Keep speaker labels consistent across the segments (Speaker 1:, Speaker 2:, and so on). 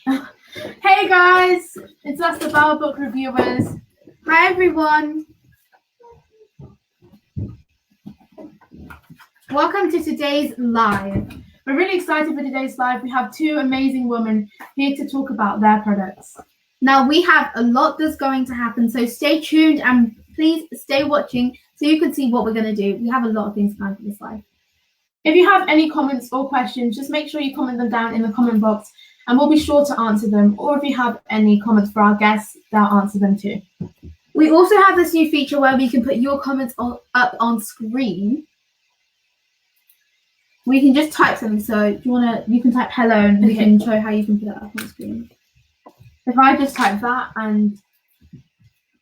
Speaker 1: Hey guys, it's us, the Mbawa book reviewers.
Speaker 2: Hi everyone. Welcome to today's live.
Speaker 1: We're really excited for today's live. We have two amazing women here to talk about their products.
Speaker 2: Now we have a lot that's going to happen, so stay tuned and please stay watching so you can see what we're going to do. We have a lot of things planned for this live.
Speaker 1: If you have any comments or questions, just make sure you comment them down in the comment box and we'll be sure to answer them. Or if you have any comments for our guests, they'll answer them too.
Speaker 2: We also have this new feature where we can put your comments up on screen. We can just type something. So if you you can type hello and we can show how you can put it up on screen.
Speaker 1: If I just type that and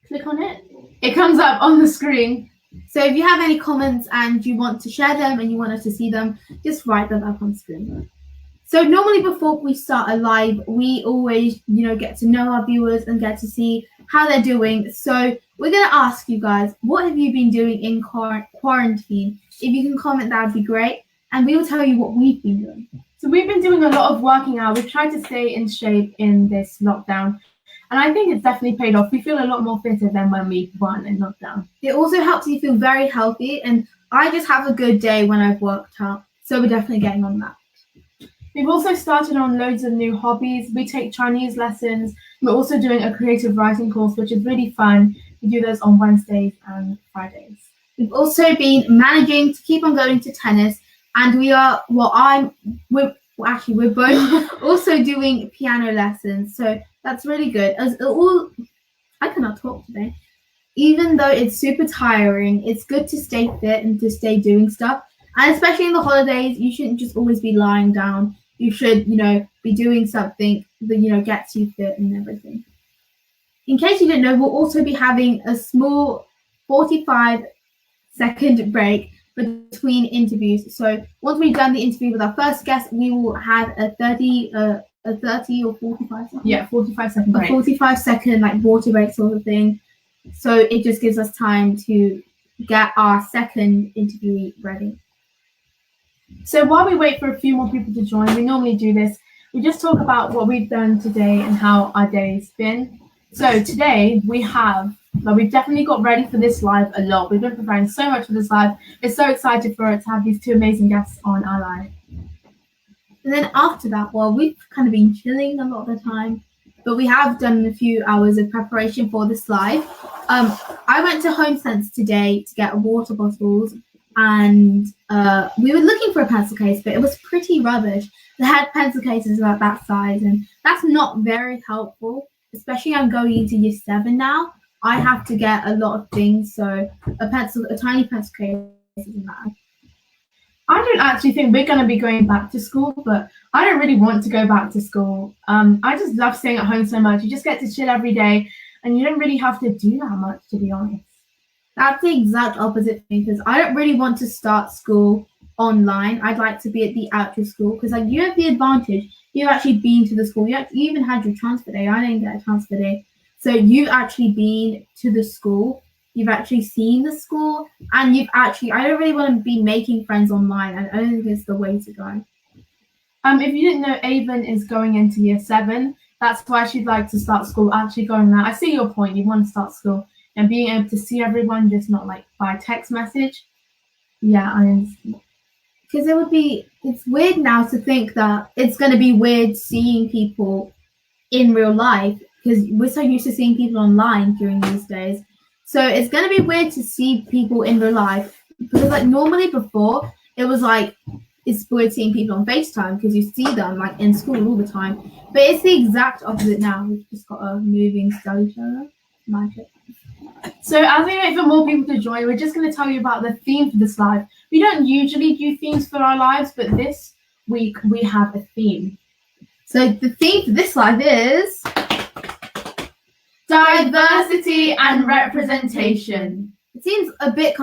Speaker 1: click on it, it comes up on the screen.
Speaker 2: So if you have any comments and you want to share them and you want us to see them, just write them up on screen. So normally before we start a live, we always, get to know our viewers and get to see how they're doing. So we're going to ask you guys, what have you been doing in quarantine? If you can comment, that would be great. And we will tell you what we've been doing.
Speaker 1: So we've been doing a lot of working out. We've tried to stay in shape in this lockdown. And I think it's definitely paid off. We feel a lot more fitter than when we weren't in lockdown.
Speaker 2: It also helps you feel very healthy. And I just have a good day when I've worked out. So we're definitely getting on that.
Speaker 1: We've also started on loads of new hobbies. We take Chinese lessons. We're also doing a creative writing course, which is really fun. We do those on Wednesdays and Fridays.
Speaker 2: We've also been managing to keep on going to tennis. And we're both also doing piano lessons. So that's really good. I cannot talk today. Even though it's super tiring, it's good to stay fit and to stay doing stuff. And especially in the holidays, you shouldn't just always be lying down. You should, be doing something that, gets you fit and everything. In case you didn't know, we'll also be having a small 45-second break between interviews. So once we've done the interview with our first guest, we will have a 30 or 45 second.
Speaker 1: Yeah, 45-second break.
Speaker 2: A 45-second water break sort of thing. So it just gives us time to get our second interviewee ready.
Speaker 1: So while we wait for a few more people to join, we normally do this. We just talk about what we've done today and how our day's been. So today we've definitely got ready for this live a lot. We've been preparing so much for this live. We're so excited for it to have these two amazing guests on our live.
Speaker 2: And then after that, we've kind of been chilling a lot of the time, but we have done a few hours of preparation for this live. I went to Home Sense today to get water bottles, and we were looking for a pencil case, but it was pretty rubbish. They had pencil cases about that size, and that's not very helpful, especially I'm going into year 7 now. I have to get a lot of things, so a tiny pencil case isn't bad.
Speaker 1: I don't actually think we're going to be going back to school, but I don't really want to go back to school. I just love staying at home so much. You just get to chill every day, and you don't really have to do that much, to be honest.
Speaker 2: That's the exact opposite thing, because I don't really want to start school online. I'd like to be at the actual school, because you have the advantage. You've actually been to the school. You even had your transfer day. I didn't get a transfer day. So you've actually been to the school. You've actually seen the school, and I don't really want to be making friends online. I don't think it's the way to go.
Speaker 1: If you didn't know, Avon is going into year 7. That's why she'd like to start school actually going there. I see your point. You want to start school and being able to see everyone, just not by text message. Yeah, I understand.
Speaker 2: Because it's weird now to think that it's going to be weird seeing people in real life, because we're so used to seeing people online during these days. So it's going to be weird to see people in real life, because normally before it was it's weird seeing people on FaceTime because you see them in school all the time. But it's the exact opposite now. We've just got a moving study show. Magic.
Speaker 1: So as we wait for more people to join, we're just going to tell you about the theme for this live. We don't usually do themes for our lives, but this week we have a theme.
Speaker 2: So the theme for this live is
Speaker 1: diversity and representation.
Speaker 2: It seems a bit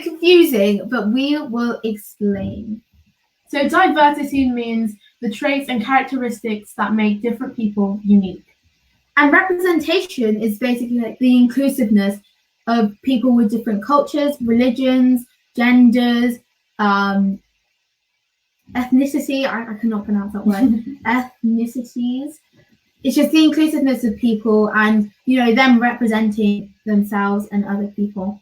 Speaker 2: confusing, but we will explain.
Speaker 1: So diversity means the traits and characteristics that make different people unique.
Speaker 2: And representation is basically the inclusiveness of people with different cultures, religions, genders, ethnicity. I cannot pronounce that word. Ethnicities. It's just the inclusiveness of people and, them representing themselves and other people.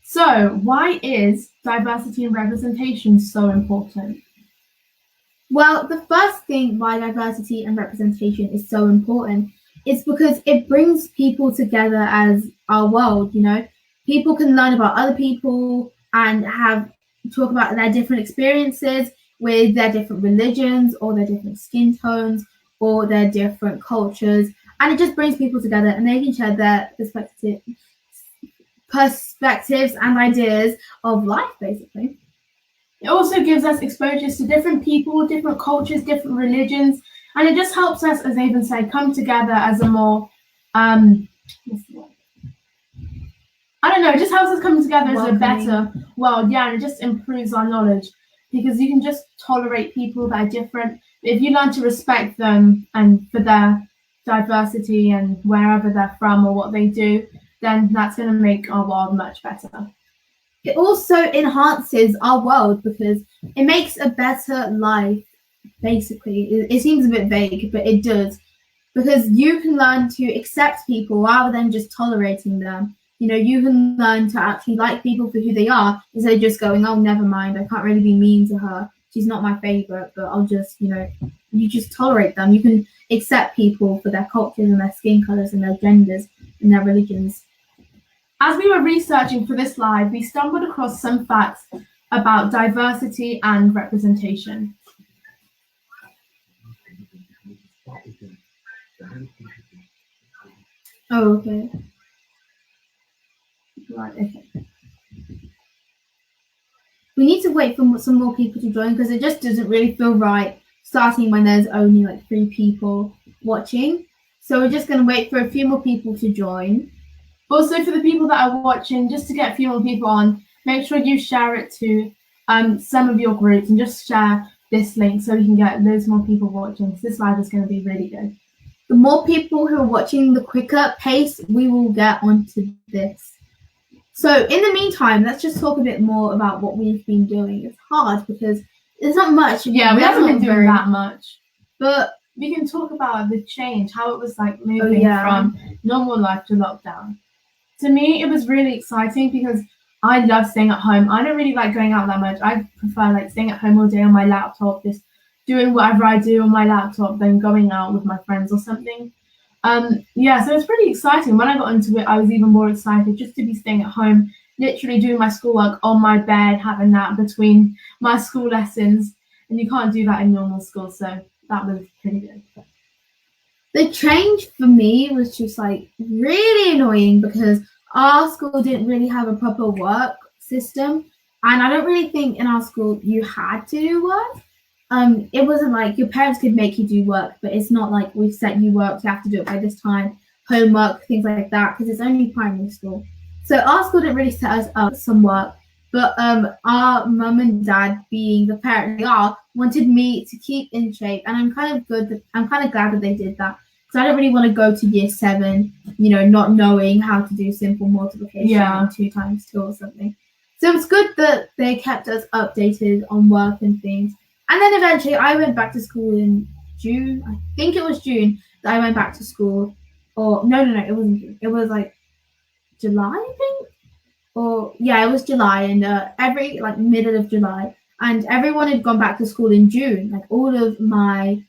Speaker 1: So, why is diversity and representation so important?
Speaker 2: Well, the first thing why diversity and representation is so important is because it brings people together as our world, People can learn about other people and talk about their different experiences with their different religions or their different skin tones or their different cultures. And it just brings people together and they can share their perspectives and ideas of life, basically.
Speaker 1: It also gives us exposures to different people, different cultures, different religions, and it just helps us, as Avon said, come together as a more, it just helps us come together as a better world, and it just improves our knowledge because you can just tolerate people that are different. If you learn to respect them and for their diversity and wherever they're from or what they do, then that's going to make our world much better.
Speaker 2: It also enhances our world because it makes a better life, basically. It seems a bit vague, but it does. Because you can learn to accept people rather than just tolerating them. You can learn to actually like people for who they are instead of just going, oh, never mind, I can't really be mean to her. She's not my favorite, but I'll just, you just tolerate them. You can accept people for their cultures and their skin colors and their genders and their religions.
Speaker 1: As we were researching for this live, we stumbled across some facts about diversity and representation.
Speaker 2: Oh, okay.
Speaker 1: Right, okay.
Speaker 2: We need to wait for some more people to join because it just doesn't really feel right starting when there's only 3 people watching. So we're just going to wait for a few more people to join.
Speaker 1: Also, for the people that are watching, just to get a few more people on, make sure you share it to some of your groups and just share this link so we can get loads more people watching because this live is going to be really good.
Speaker 2: The more people who are watching, the quicker pace we will get onto this. So in the meantime, let's just talk a bit more about what we've been doing. It's hard because there's not much.
Speaker 1: Yeah, we haven't been doing that much.
Speaker 2: But
Speaker 1: we can talk about the change, how it was moving from normal life to lockdown. To me, it was really exciting because I love staying at home. I don't really like going out that much. I prefer staying at home all day on my laptop, just doing whatever I do on my laptop, then going out with my friends or something. So it's pretty exciting. When I got into it, I was even more excited just to be staying at home, literally doing my schoolwork on my bed, having that between my school lessons. And you can't do that in normal school, so that was pretty good.
Speaker 2: The change for me was just really annoying because our school didn't really have a proper work system. And I don't really think in our school you had to do work. It wasn't your parents could make you do work, but it's not we've set you work, you have to do it by this time, homework, things like that, because it's only primary school. So our school didn't really set us up some work, but our mum and dad, being the parents they are, wanted me to keep in shape, and I'm kind of glad that they did that, because I don't really want to go to year 7, not knowing how to do simple multiplication 2 times 2 or something. So it's good that they kept us updated on work and things. And then eventually I went back to school in June. I think it was June that I went back to school. Or no, it wasn't June. It was July, I think. It was July, and every middle of July, and everyone had gone back to school in June. All of my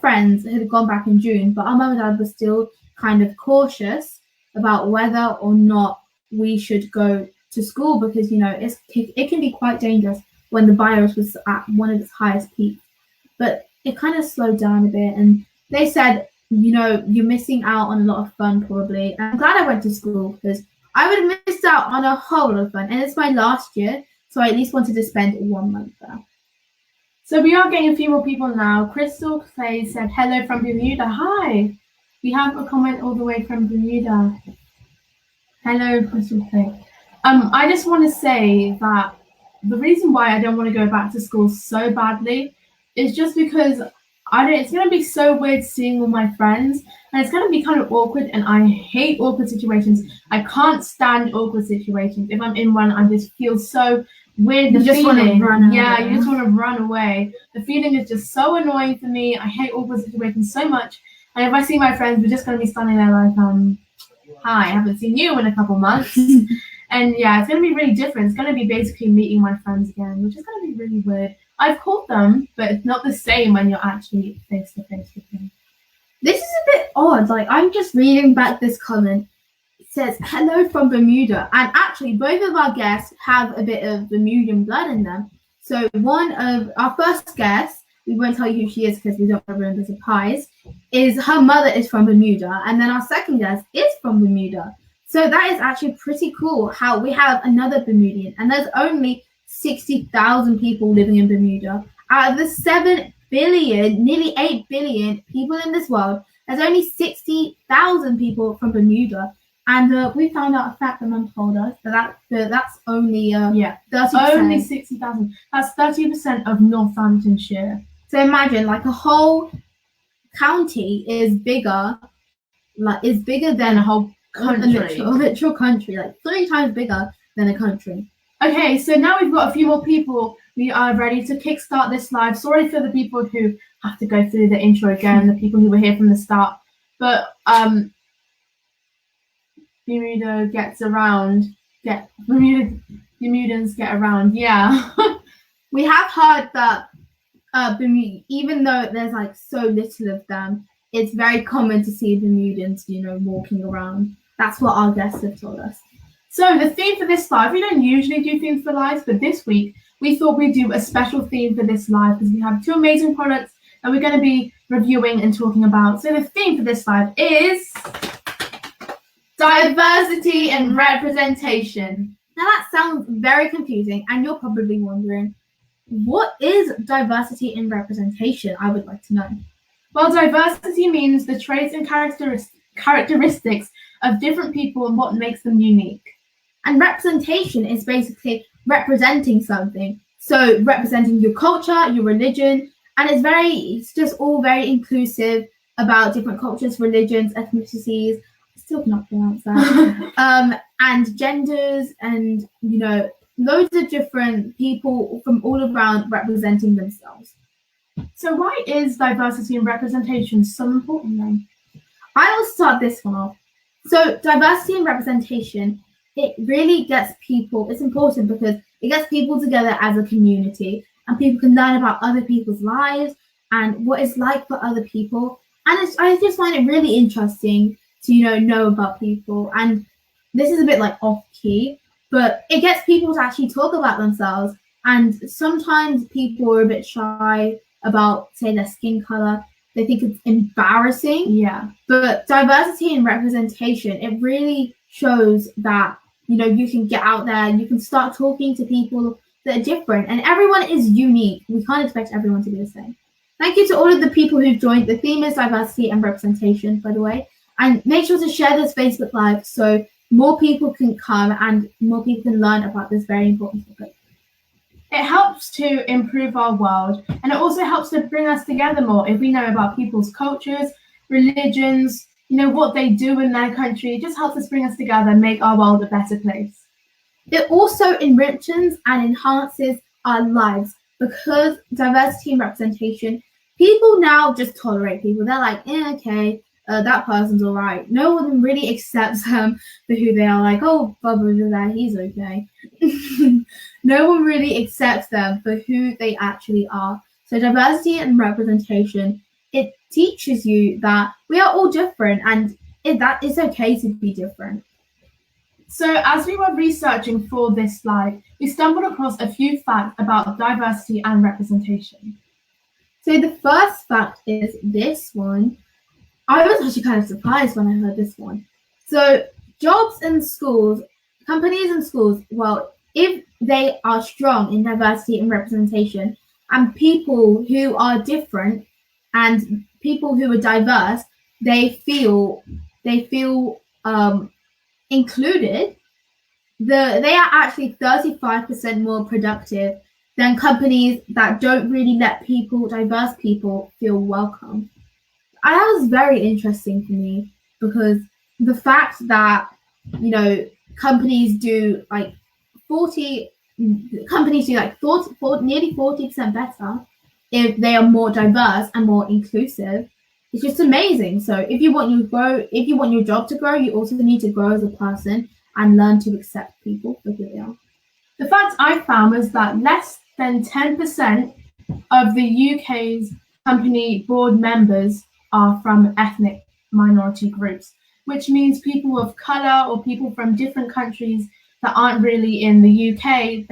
Speaker 2: friends had gone back in June, but our mum and dad were still kind of cautious about whether or not we should go to school because it can be quite dangerous when the virus was at one of its highest peaks. But it kind of slowed down a bit, and they said, you're missing out on a lot of fun probably. And I'm glad I went to school because I would have missed out on a whole lot of fun, and it's my last year, so I at least wanted to spend 1 month there.
Speaker 1: So we are getting a few more people now. Crystal Clay said, hello from Bermuda. Hi. We have a comment all the way from Bermuda. Hello, Crystal Clay. I just want to say that the reason why I don't want to go back to school so badly is just because it's going to be so weird seeing all my friends, and it's going to be kind of awkward, and I hate awkward situations. I can't stand awkward situations. If I'm in one, I just feel so with
Speaker 2: You
Speaker 1: the
Speaker 2: just wanna
Speaker 1: feeling.
Speaker 2: run
Speaker 1: Yeah,
Speaker 2: away.
Speaker 1: you just want to run away. The feeling is just so annoying for me. I hate awkward situations so much. And if I see my friends, we're just going to be standing there like, hi, I haven't seen you in a couple months. And yeah, it's going to be really different. It's going to be basically meeting my friends again, which is going to be really weird. I've called them, but it's not the same when you're actually face to face with them.
Speaker 2: This is a bit odd. Like, I'm just reading back this comment. It says, hello from Bermuda. And actually, both of our guests have a bit of Bermudian blood in them. So one of our first guests, we won't tell you who she is because we don't want to ruin the surprise, is her mother is from Bermuda. And then our second guest is from Bermuda. So that is actually pretty cool how we have another Bermudian. And there's only 60,000 people living in Bermuda. Out of the 7 billion, nearly 8 billion people in this world, there's only 60,000 people from Bermuda. And we found out a fact that Mum told us that's only 30%.
Speaker 1: Only 60,000. That's 30% of Northamptonshire.
Speaker 2: So imagine like a whole county is bigger than
Speaker 1: a whole country.
Speaker 2: a literal country, like 3 times bigger than a country.
Speaker 1: Okay, so now we've got a few more people. We are ready to kickstart this live. Sorry for the people who have to go through the intro again, the people who were here from the start. But Bermuda gets around. Bermudans get around, yeah.
Speaker 2: We have heard that Bermuda, even though there's like so little of them, it's very common to see Bermudans, walking around. That's what our guests have told us.
Speaker 1: So the theme for this live, we don't usually do themes for lives, but this week we thought we'd do a special theme for this live because we have 2 amazing products that we're going to be reviewing and talking about. So the theme for this live is diversity and representation.
Speaker 2: Now that sounds very confusing, and you're probably wondering, what is diversity and representation? I would like to know.
Speaker 1: Well, diversity means the traits and characteristics of different people and what makes them unique.
Speaker 2: And representation is basically representing something. So representing your culture, your religion, and it's just all very inclusive about different cultures, religions, ethnicities. I still cannot pronounce that. And genders, and loads of different people from all around representing themselves.
Speaker 1: So why is diversity and representation so important then?
Speaker 2: I will start this one off. So diversity and representation, it really gets people, it's important because it gets people together as a community, and people can learn about other people's lives and what it's like for other people. And I just find it really interesting to, know about people. And this is a bit like off key, but it gets people to actually talk about themselves. And sometimes people are a bit shy about, say, their skin color. They think it's embarrassing.
Speaker 1: Yeah.
Speaker 2: But diversity and representation, it really shows that, you can get out there and you can start talking to people that are different. And everyone is unique. We can't expect everyone to be the same. Thank you to all of the people who've joined. The theme is diversity and representation, by the way. And make sure to share this Facebook Live so more people can come and more people can learn about this very important topic.
Speaker 1: It helps to improve our world, and it also helps to bring us together more if we know about people's cultures, religions, what they do in their country. It just helps us bring us together and make our world a better place.
Speaker 2: It also enriches and enhances our lives because diversity and representation, people now just tolerate people. They're like, okay, that person's all right. No one really accepts them for who they are. Like, oh, Bubba, he's okay. No one really accepts them for who they actually are. So diversity and representation, it teaches you that we are all different and that it's okay to be different.
Speaker 1: So as we were researching for this slide, we stumbled across a few facts about diversity and representation.
Speaker 2: So the first fact is this one. I was actually kind of surprised when I heard this one. So jobs and schools, companies and schools, well, if they are strong in diversity and representation, and people who are different and people who are diverse, they feel included, they are actually 35% more productive than companies that don't really let diverse people feel welcome. And that was very interesting for me because the fact that, companies do like 40 companies do like nearly 40% better if they are more diverse and more inclusive. It's just amazing. So if you want your job to grow, you also need to grow as a person and learn to accept people for who they are.
Speaker 1: The fact I found was that less than 10% of the UK's company board members are from ethnic minority groups, which means people of colour or people from different countries that aren't really in the UK.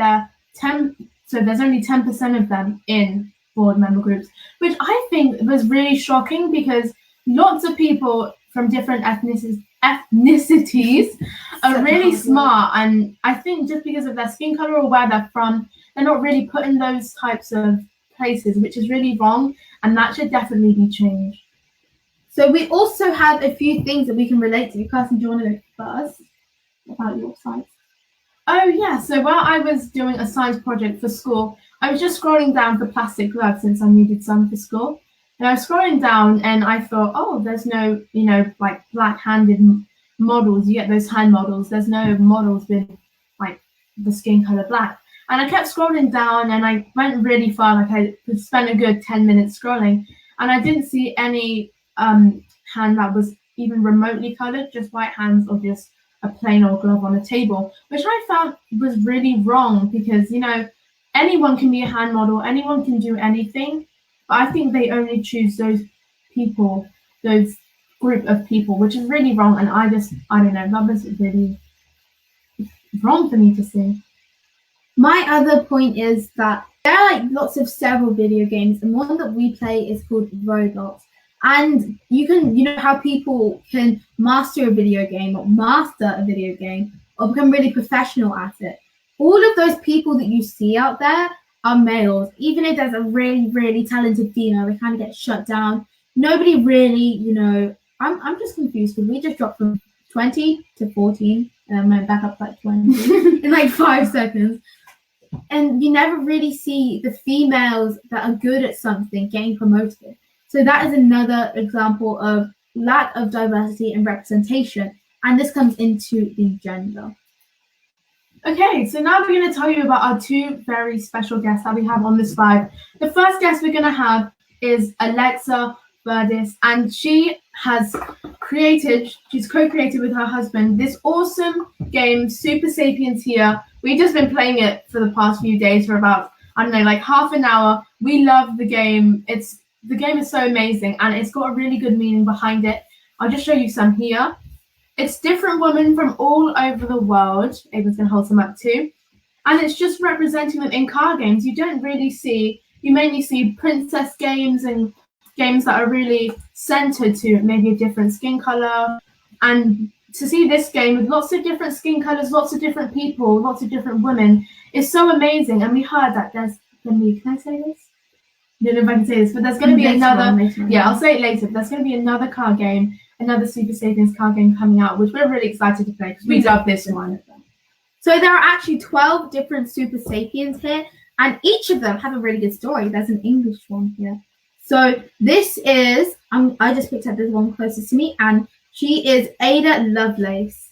Speaker 1: So there's only 10% of them in board member groups, which I think was really shocking because lots of people from different ethnicities are really smart, and I think just because of their skin color or where they're from, they're not really put in those types of places, which is really wrong, and that should definitely be changed.
Speaker 2: So we also have a few things that we can relate to. Carson, do you want to go first about your science?
Speaker 1: Oh yeah, so while I was doing a science project for school, I was just scrolling down for plastic gloves since I needed some for school. And I was scrolling down and I thought, oh, there's no, like black-handed models. You get those hand models. There's no models with like the skin color black. And I kept scrolling down and I went really far. Like I spent a good 10 minutes scrolling, and I didn't see any hand that was even remotely colored, just white hands or just a plain old glove on a table, which I found was really wrong because, anyone can be a hand model, anyone can do anything. But I think they only choose those people, those group of people, which is really wrong. And I don't know, that was really wrong for me to see.
Speaker 2: My other point is that there are like lots of several video games, and one that we play is called Roblox. And you know how people can master a video game or become really professional at it. All of those people that you see out there are males. Even if there's a really, really talented female, they kind of get shut down. Nobody really, I'm just confused because we just dropped from 20 to 14 and then went back up to like 20 in like 5 seconds. And you never really see the females that are good at something getting promoted. So that is another example of lack of diversity and representation. And this comes into the gender.
Speaker 1: Okay, so now we're going to tell you about our 2 very special guests that we have on this slide. The first guest we're going to have is Alexa Virdi, and she's co-created with her husband this awesome game, Super Sapiens here. We've just been playing it for the past few days for about, like half an hour. We love the game. The game is so amazing, and it's got a really good meaning behind it. I'll just show you some here. It's different women from all over the world. Ava's going to hold some up too. And it's just representing them in card games. You mainly see princess games and games that are really centered to maybe a different skin color. And to see this game with lots of different skin colors, lots of different people, lots of different women is so amazing. And we heard that there's going to be, can I say this? I don't know if I can say this, but there's going to be another. Yeah, I'll say it later. But there's going to be another card game, another Super Sapiens card game coming out, which we're really excited to play because we love this one.
Speaker 2: So there are actually 12 different Super Sapiens here, and each of them have a really good story. There's an English one here. So this is, I just picked up this one closest to me, and she is Ada Lovelace.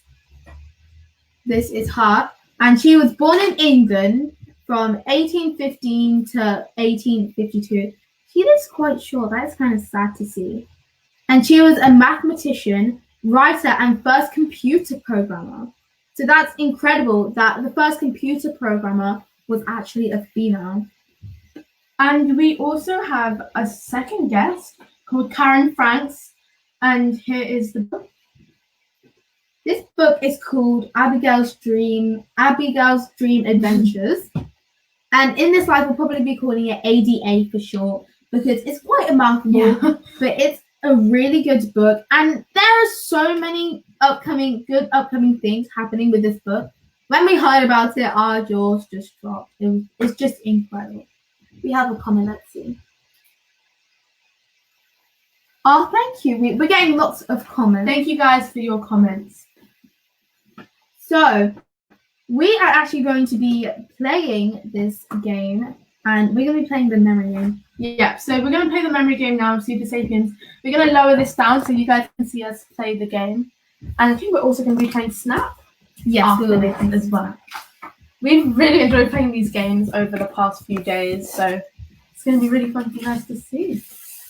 Speaker 2: This is her, and she was born in England from 1815 to 1852. She looks quite short. That's kind of sad to see. And she was a mathematician, writer, and first computer programmer. So that's incredible that the first computer programmer was actually a female.
Speaker 1: And we also have a second guest called Karen Franks, and here is the book.
Speaker 2: This book is called Abigail's Dream Adventures. And in this life, we'll probably be calling it ADA for short because it's quite a mouthful, but it's a really good book. And there are so many upcoming things happening with this book. When we heard about it, our jaws just dropped. It's just incredible. We have a comment, let's see. Oh, thank you. We're getting lots of comments.
Speaker 1: Thank you guys for your comments.
Speaker 2: So, we are actually going to be playing this game, and we're going to be playing the memory game.
Speaker 1: Yeah, so we're going to play the memory game now of Super Sapiens. We're going to lower this down so you guys can see us play the game. And I think we're also going to be playing Snap.
Speaker 2: Yes, we will be
Speaker 1: as well. we've really enjoyed playing these games over the past few days, so it's going to be really fun for you guys to see.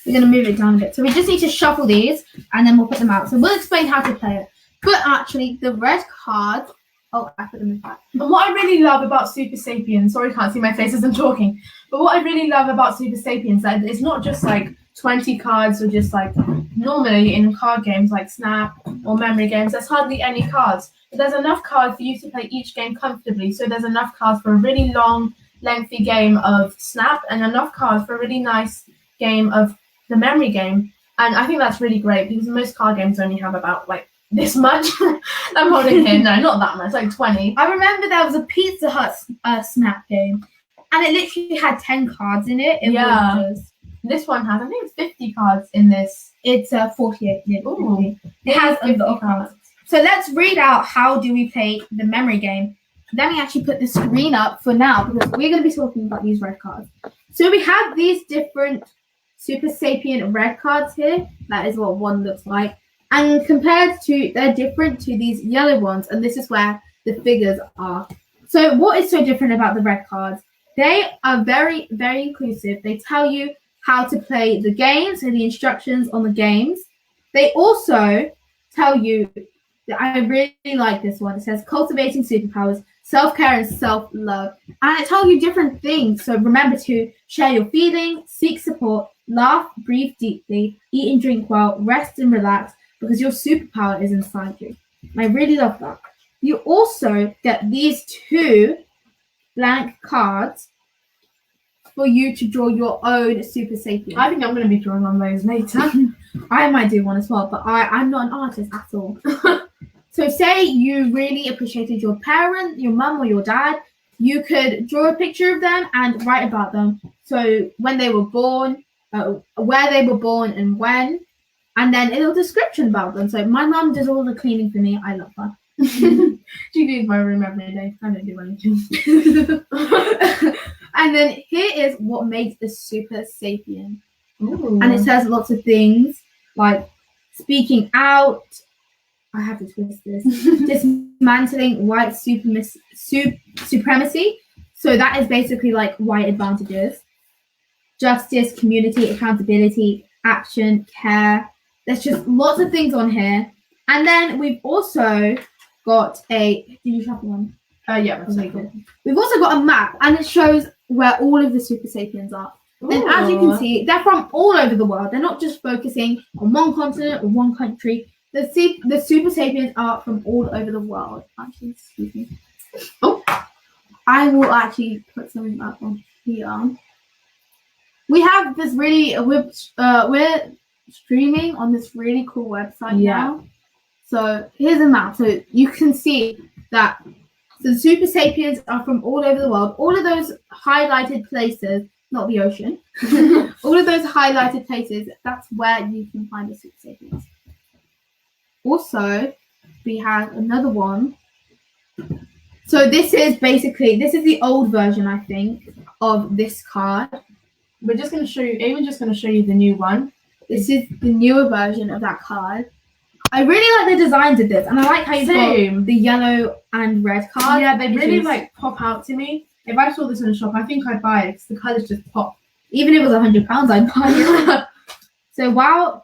Speaker 2: We're going to move it down a bit. So we just need to shuffle these and then we'll put them out. So we'll explain how to play it. But actually, the red cards... Oh, I put them in back.
Speaker 1: And what I really love about Super Sapiens... Sorry, I can't see my face as I'm talking. But what I really love about Super Sapiens, that it's not just like 20 cards or just like normally in card games like Snap or memory games, there's hardly any cards. But there's enough cards for you to play each game comfortably. So there's enough cards for a really long, lengthy game of Snap and enough cards for a really nice game of the memory game. And I think that's really great because most card games only have about like this much. I'm holding here. No, not that much, like 20.
Speaker 2: I remember there was a Pizza Hut Snap game and it literally had 10 cards in it.
Speaker 1: This one has, I think it's 50 cards in this.
Speaker 2: It's 48.
Speaker 1: Ooh.
Speaker 2: It has a lot of cards. So let's read out how do we play the memory game. Let me actually put the screen up for now because we're going to be talking about these red cards. So we have these different Super Sapien red cards here. That is what one looks like. And compared to, they're different to these yellow ones. And this is where the figures are. So what is so different about the red cards? They are very, very inclusive. They tell you how to play the games and the instructions on the games. They also tell you, that I really like this one. It says cultivating superpowers, self-care and self-love. And it tells you different things. So remember to share your feelings, seek support, laugh, breathe deeply, eat and drink well, rest and relax because your superpower is inside you. And I really love that. You also get these 2 blank cards for you to draw your own Super Sapien.
Speaker 1: I think I'm going to be drawing on those later.
Speaker 2: I might do one as well, but I'm not an artist at all. So say you really appreciated your parent, your mum or your dad, you could draw a picture of them and write about them. So when they were born, where they were born and when, and then a little description about them. So my mum does all the cleaning for me. I love her.
Speaker 1: She cleans my room every day. I don't do anything.
Speaker 2: And then here is what makes a Super Sapien.
Speaker 1: Ooh.
Speaker 2: And it says lots of things like speaking out. I have to twist this. Dismantling white supremacy. So that is basically like white advantages. Justice, community, accountability, action, care. There's just lots of things on here. And then we've also got a... Did you shuffle one?
Speaker 1: Yeah.
Speaker 2: Okay, good. We've also got a map and it shows where all of the Super Sapiens are. And as you can see, they're from all over the world. They're not just focusing on one continent or one country. The Super Sapiens are from all over the world. Actually, excuse me. Oh, I will actually put something up on here. We have this really we're streaming on this really cool website now. So here's a map. So you can see that the Super Sapiens are from all over the world. All of those highlighted places, not the ocean, all of those highlighted places, that's where you can find the Super Sapiens. Also, we have another one. So this is the old version, I think, of this card.
Speaker 1: We're just going to show you, Ava's just going to show you the new one.
Speaker 2: This is the newer version of that card. I really like the designs of this, and I like how you've got the yellow and red cards.
Speaker 1: Yeah, they really like pop out to me. If I saw this in a shop, I think I'd buy it because the colours just pop.
Speaker 2: Even if it was £100, I'd buy it. So wow.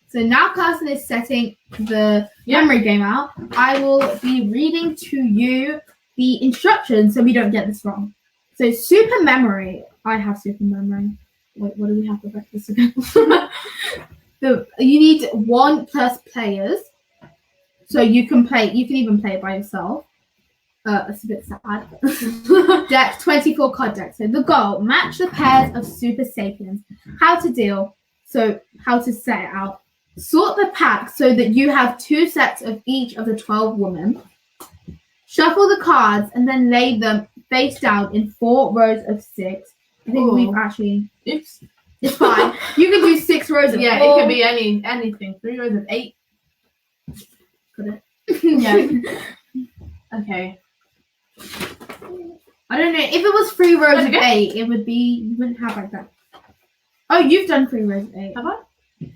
Speaker 2: So now Kirsten is setting the memory game out. I will be reading to you the instructions so we don't get this wrong. So super memory. I have super memory. Wait, what do we have for breakfast again? You need 1+ players. So you can even play it by yourself. It's a bit sad. Deck 24 card deck. So the goal: match the pairs of Super Sapiens. How to deal. So how to set it out. Sort the pack so that you have 2 sets of each of the 12 women. Shuffle the cards and then lay them face down in 4 rows of 6. I think we've actually.
Speaker 1: Oops.
Speaker 2: It's fine. You can do 6 rows of 4.
Speaker 1: It could be anything. 3 rows of 8.
Speaker 2: Could it?
Speaker 1: Yeah. Okay.
Speaker 2: I don't know. If it was 3 rows of 8, it would be. You wouldn't have like that. Oh, you've done 3 rows of 8.
Speaker 1: Have I?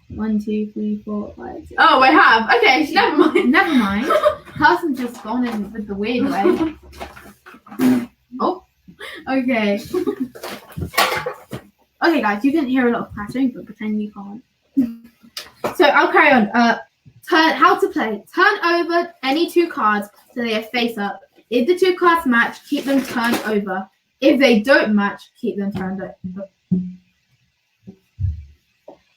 Speaker 2: 1, 2, 3, 4, 5, 6.
Speaker 1: Oh, I have. Okay, never mind.
Speaker 2: Never mind. Carson's just gone in with the weird way. Okay. Okay, guys, you can hear a lot of clattering, but pretend you can't. So I'll carry on. How to play. Turn over any 2 cards so they are face up. If the 2 cards match, keep them turned over. If they don't match, keep them turned over.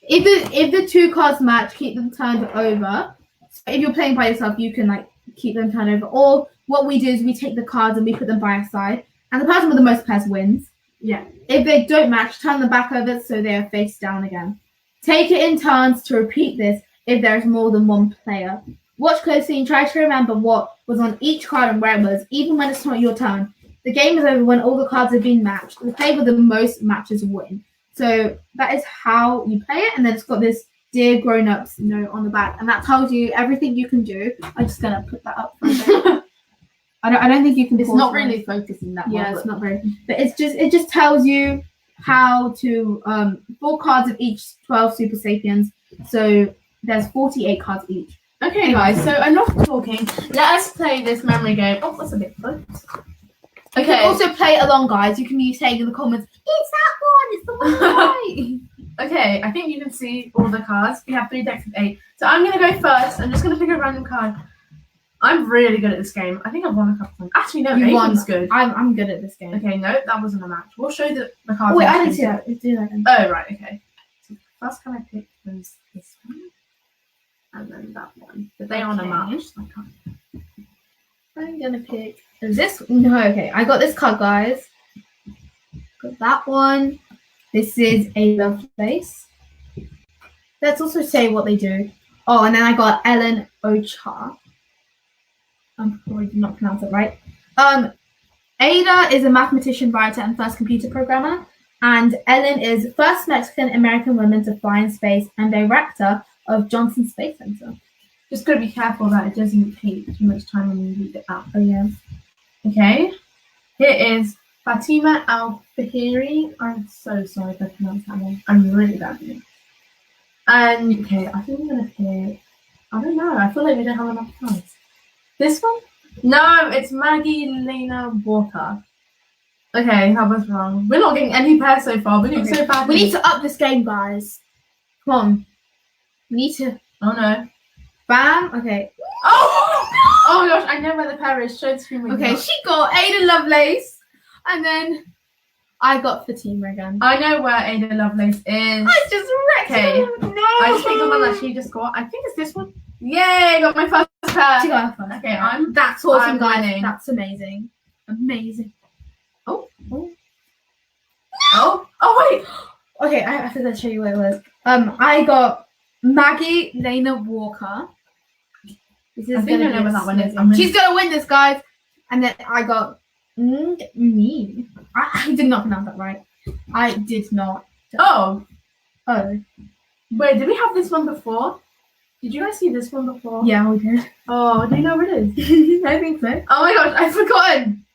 Speaker 2: If the 2 cards match, keep them turned over. So if you're playing by yourself, you can like keep them turned over. Or what we do is we take the cards and we put them by our side, and the person with the most pairs wins.
Speaker 1: Yeah.
Speaker 2: If they don't match, turn them back over so they are face down again. Take it in turns to repeat this if there is more than one player. Watch closely and try to remember what was on each card and where it was, even when it's not your turn. The game is over when all the cards have been matched. The player with the most matches win. So that is how you play it, and then it's got this "Dear Grown-ups" note on the back, and that tells you everything you can do. I'm just gonna put that up for a bit. I don't think you can.
Speaker 1: It's not really focusing that
Speaker 2: yeah,
Speaker 1: well.
Speaker 2: it's not very. But it just tells you how to 4 cards of each 12 Super Sapiens. So there's 48 cards each.
Speaker 1: Okay, guys. So enough talking. Let us play this memory game. Oh, that's a bit close.
Speaker 2: You can also play along, guys. You can be saying in the comments, "It's that one. It's the one right."
Speaker 1: Okay, I think you can see all the cards. We have 3 decks of 8. So I'm gonna go first. I'm just gonna pick a random card. I'm really good at this game. I think I've won a couple times. Actually, no,
Speaker 2: You won.
Speaker 1: Aiden's good.
Speaker 2: I'm good at this game.
Speaker 1: Okay, no, that wasn't a match. We'll show the cards.
Speaker 2: Oh, wait, I didn't see that. Let's do that then.
Speaker 1: Oh, right, okay. So the first card I picked was this one. And then that one. But they aren't a match, so I can't.
Speaker 2: I'm gonna pick this. No, okay. I got this card, guys. Got that one. This is a love face. Let's also say what they do. Oh, and then I got Ellen Ochar. I'm probably did not pronounce it right. Ada is a mathematician, writer, and first computer programmer. And Ellen is first Mexican-American woman to fly in space and director of Johnson Space Center.
Speaker 1: Just gotta be careful that it doesn't take too much time when you read it out.
Speaker 2: Oh, yeah.
Speaker 1: Okay. Here is Fatima Al-Fahiri. I'm so sorry if I pronounced that wrong. I'm really bad at it. And, okay, I think I'm gonna pick... I don't know. I feel like we don't have enough cards. This one? No, it's Maggie Lena Walker. Okay, that was wrong. We're not getting any pairs so far. We're doing so bad.
Speaker 2: We need to up this game, guys. Come on. We need to...
Speaker 1: Oh, no.
Speaker 2: Bam. Okay.
Speaker 1: Oh! Oh, my gosh. I know where the pair is. Show the screen.
Speaker 2: Okay, she got Ada Lovelace. And then I got Fatima again.
Speaker 1: I know where Ada Lovelace is.
Speaker 2: I just wrecked
Speaker 1: Okay.
Speaker 2: her. No.
Speaker 1: I just picked the one that she just got. I think it's this one. Yay! I got my first pair.
Speaker 2: She got her first.
Speaker 1: Okay, I'm...
Speaker 2: That's awesome,
Speaker 1: I'm
Speaker 2: guys.
Speaker 1: winning.
Speaker 2: That's amazing. Amazing.
Speaker 1: Oh. Oh, wait.
Speaker 2: Okay, I have to show you what it was. I got Maggie Lena Walker. This is
Speaker 1: I think I
Speaker 2: gonna
Speaker 1: know
Speaker 2: be
Speaker 1: what that one is.
Speaker 2: amazing. She's gonna win this, guys. And then I got me. I did not pronounce that right. I did not.
Speaker 1: Oh.
Speaker 2: Oh.
Speaker 1: Wait, did we have this one before? Did you guys see this one before?
Speaker 2: Yeah, we did.
Speaker 1: Oh, do you know what it is?
Speaker 2: I think so.
Speaker 1: Oh my gosh, I've forgotten.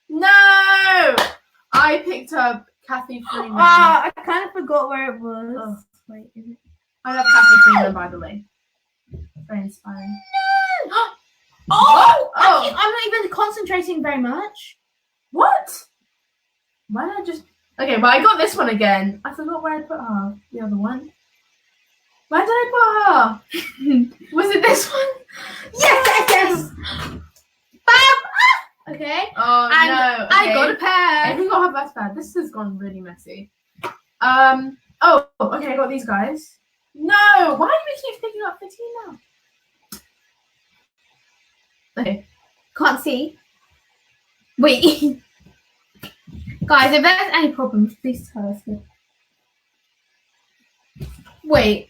Speaker 1: No! I picked up Kathy Freeman.
Speaker 2: I kind of forgot where it was.
Speaker 1: Oh.
Speaker 2: Wait, is it?
Speaker 1: I love Kathy Freeman, by the way. Very inspiring.
Speaker 2: Oh!
Speaker 1: Oh!
Speaker 2: I'm not even concentrating very much.
Speaker 1: What? Why did I just... Okay, well, I got this one again. I forgot where I put her. The other one. Where did I put her? Was it this one?
Speaker 2: Yes! Bam! Okay.
Speaker 1: Oh,
Speaker 2: And
Speaker 1: no.
Speaker 2: I
Speaker 1: Okay.
Speaker 2: got a pair.
Speaker 1: Who got her best pair? This has gone really messy. Oh, okay, I got these guys. No! Why do we keep picking up 15 now? Okay.
Speaker 2: Can't see. Wait. Guys, if there's any problems, please tell us. Wait.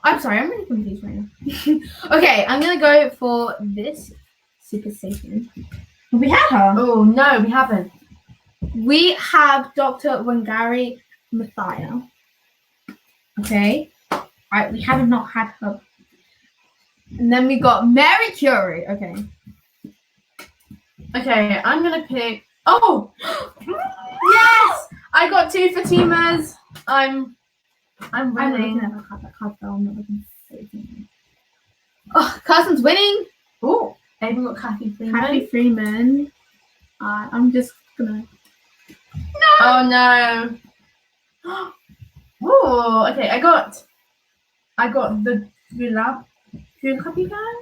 Speaker 2: I'm sorry, I'm really confused right now. Okay, I'm gonna go for this Super Sapien. Have we had her?
Speaker 1: Oh, no, we haven't.
Speaker 2: We have Dr. Wangari Mathia. Okay. Alright, we haven't not had her. And then we got Mary Curie. Okay.
Speaker 1: Okay, I'm gonna pick... Oh! Yes! I got 2 Fatimas. I'm
Speaker 2: I'm
Speaker 1: winning.
Speaker 2: looking at that card fell. I'm not looking at anything. Oh, Carson's winning.
Speaker 1: Oh, Avon got Kathy Freeman.
Speaker 2: Kathy Freeman. I'm just gonna.
Speaker 1: Oh no. Oh, okay. I got the Gulabi guy.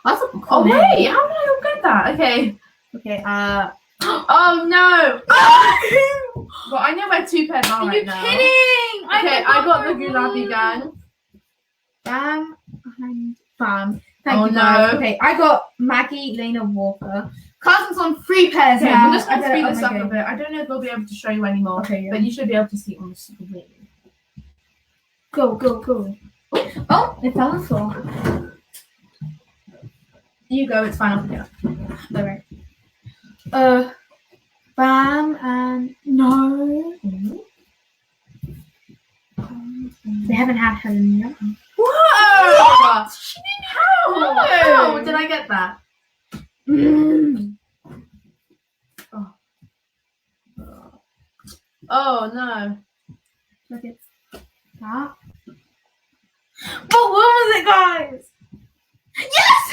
Speaker 2: That's a
Speaker 1: Oh wait, how did I not get that? Okay.
Speaker 2: Okay.
Speaker 1: Oh no. Well, I know where 2 pairs are right now.
Speaker 2: Are you kidding?
Speaker 1: Okay, I got the Gulabi gang.
Speaker 2: Bam and bam. Thank
Speaker 1: Oh
Speaker 2: you
Speaker 1: no.
Speaker 2: guys. Okay, I got Maggie, Lena, Walker. Carson's on 3 pairs
Speaker 1: Okay,
Speaker 2: now.
Speaker 1: we're just going to speed
Speaker 2: Oh
Speaker 1: this
Speaker 2: my
Speaker 1: up a
Speaker 2: God.
Speaker 1: bit. I don't know if we'll be able to show you anymore,
Speaker 2: Okay, yeah.
Speaker 1: but you should be able to see it on the super video.
Speaker 2: Go. Oh, it fell on the floor.
Speaker 1: You go, it's fine, I'll pick it up.
Speaker 2: Alright. Bam and no. They haven't had Helen yet.
Speaker 1: Whoa!
Speaker 2: She
Speaker 1: How?
Speaker 2: No.
Speaker 1: How did I get that? Oh no.
Speaker 2: Look at that. What was it, guys? Yes!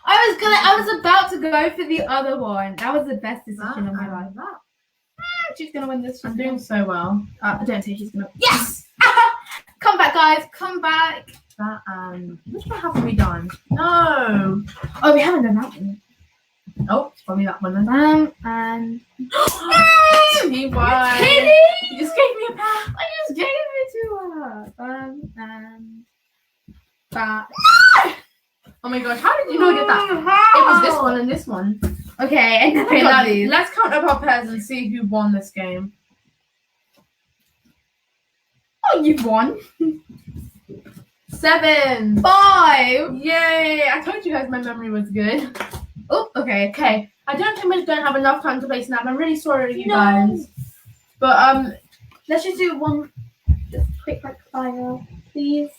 Speaker 2: I was about to go for the other one. That was the best decision of my life. She's gonna win this.
Speaker 1: I'm doing so well.
Speaker 2: Don't say she's gonna. Yes! Come back, guys. Come back.
Speaker 1: That which one haven't we done? No.
Speaker 2: Oh, we haven't done that one.
Speaker 1: Oh, it's probably that one then.
Speaker 2: And
Speaker 1: He won.
Speaker 2: Are you kidding?
Speaker 1: You just gave me a pass.
Speaker 2: I just gave it to her. And that.
Speaker 1: Oh my gosh, how did you not get that? It was this one and this one.
Speaker 2: Okay, and then
Speaker 1: Okay,
Speaker 2: I
Speaker 1: now
Speaker 2: got these.
Speaker 1: let's count up our pairs and see who won this game.
Speaker 2: Oh, you won.
Speaker 1: 7.
Speaker 2: 5.
Speaker 1: Yay! I told you guys my memory was good.
Speaker 2: Oh, okay.
Speaker 1: Okay, I don't think we're going to have enough time to play Snap. I'm really sorry, you
Speaker 2: No.
Speaker 1: guys. But
Speaker 2: Let's just do one quick like fire, please.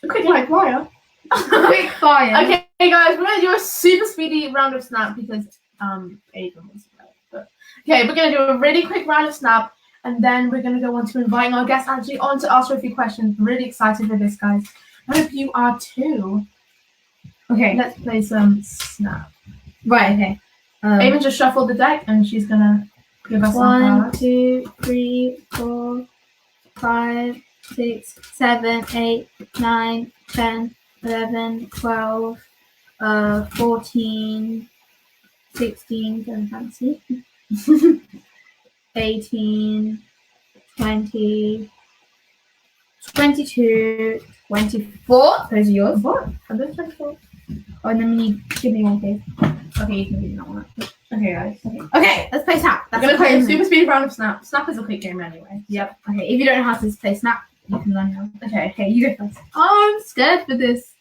Speaker 1: quick like wire.
Speaker 2: Quick fire.
Speaker 1: Okay, guys, we're gonna do a super speedy round of Snap because Aiden was right. But okay, we're gonna do a really quick round of Snap, and then we're gonna go on to inviting our guests actually on to ask her a few questions. Really excited for this, guys. I hope you are too.
Speaker 2: Okay.
Speaker 1: Let's play some Snap.
Speaker 2: Right. Okay.
Speaker 1: Aiden just shuffled the deck, and she's gonna give us our
Speaker 2: 1,
Speaker 1: cards.
Speaker 2: 2, 3, 4, 5, 6, 7, 8, 9, 10, 11, 12, 14, 16, don't fancy. 18, 20, 22, 24. Those are yours.
Speaker 1: What? Are those 24?
Speaker 2: Oh, and then you give me one, please. Okay, you can do that one.
Speaker 1: Okay, guys.
Speaker 2: Okay, let's play Snap.
Speaker 1: We're gonna play a super speedy round of Snap. Snap is a quick game anyway.
Speaker 2: Yep. Okay, if you don't know how to play Snap, you can learn how.
Speaker 1: Okay.
Speaker 2: Okay, you go first.
Speaker 1: Oh, I'm scared for this.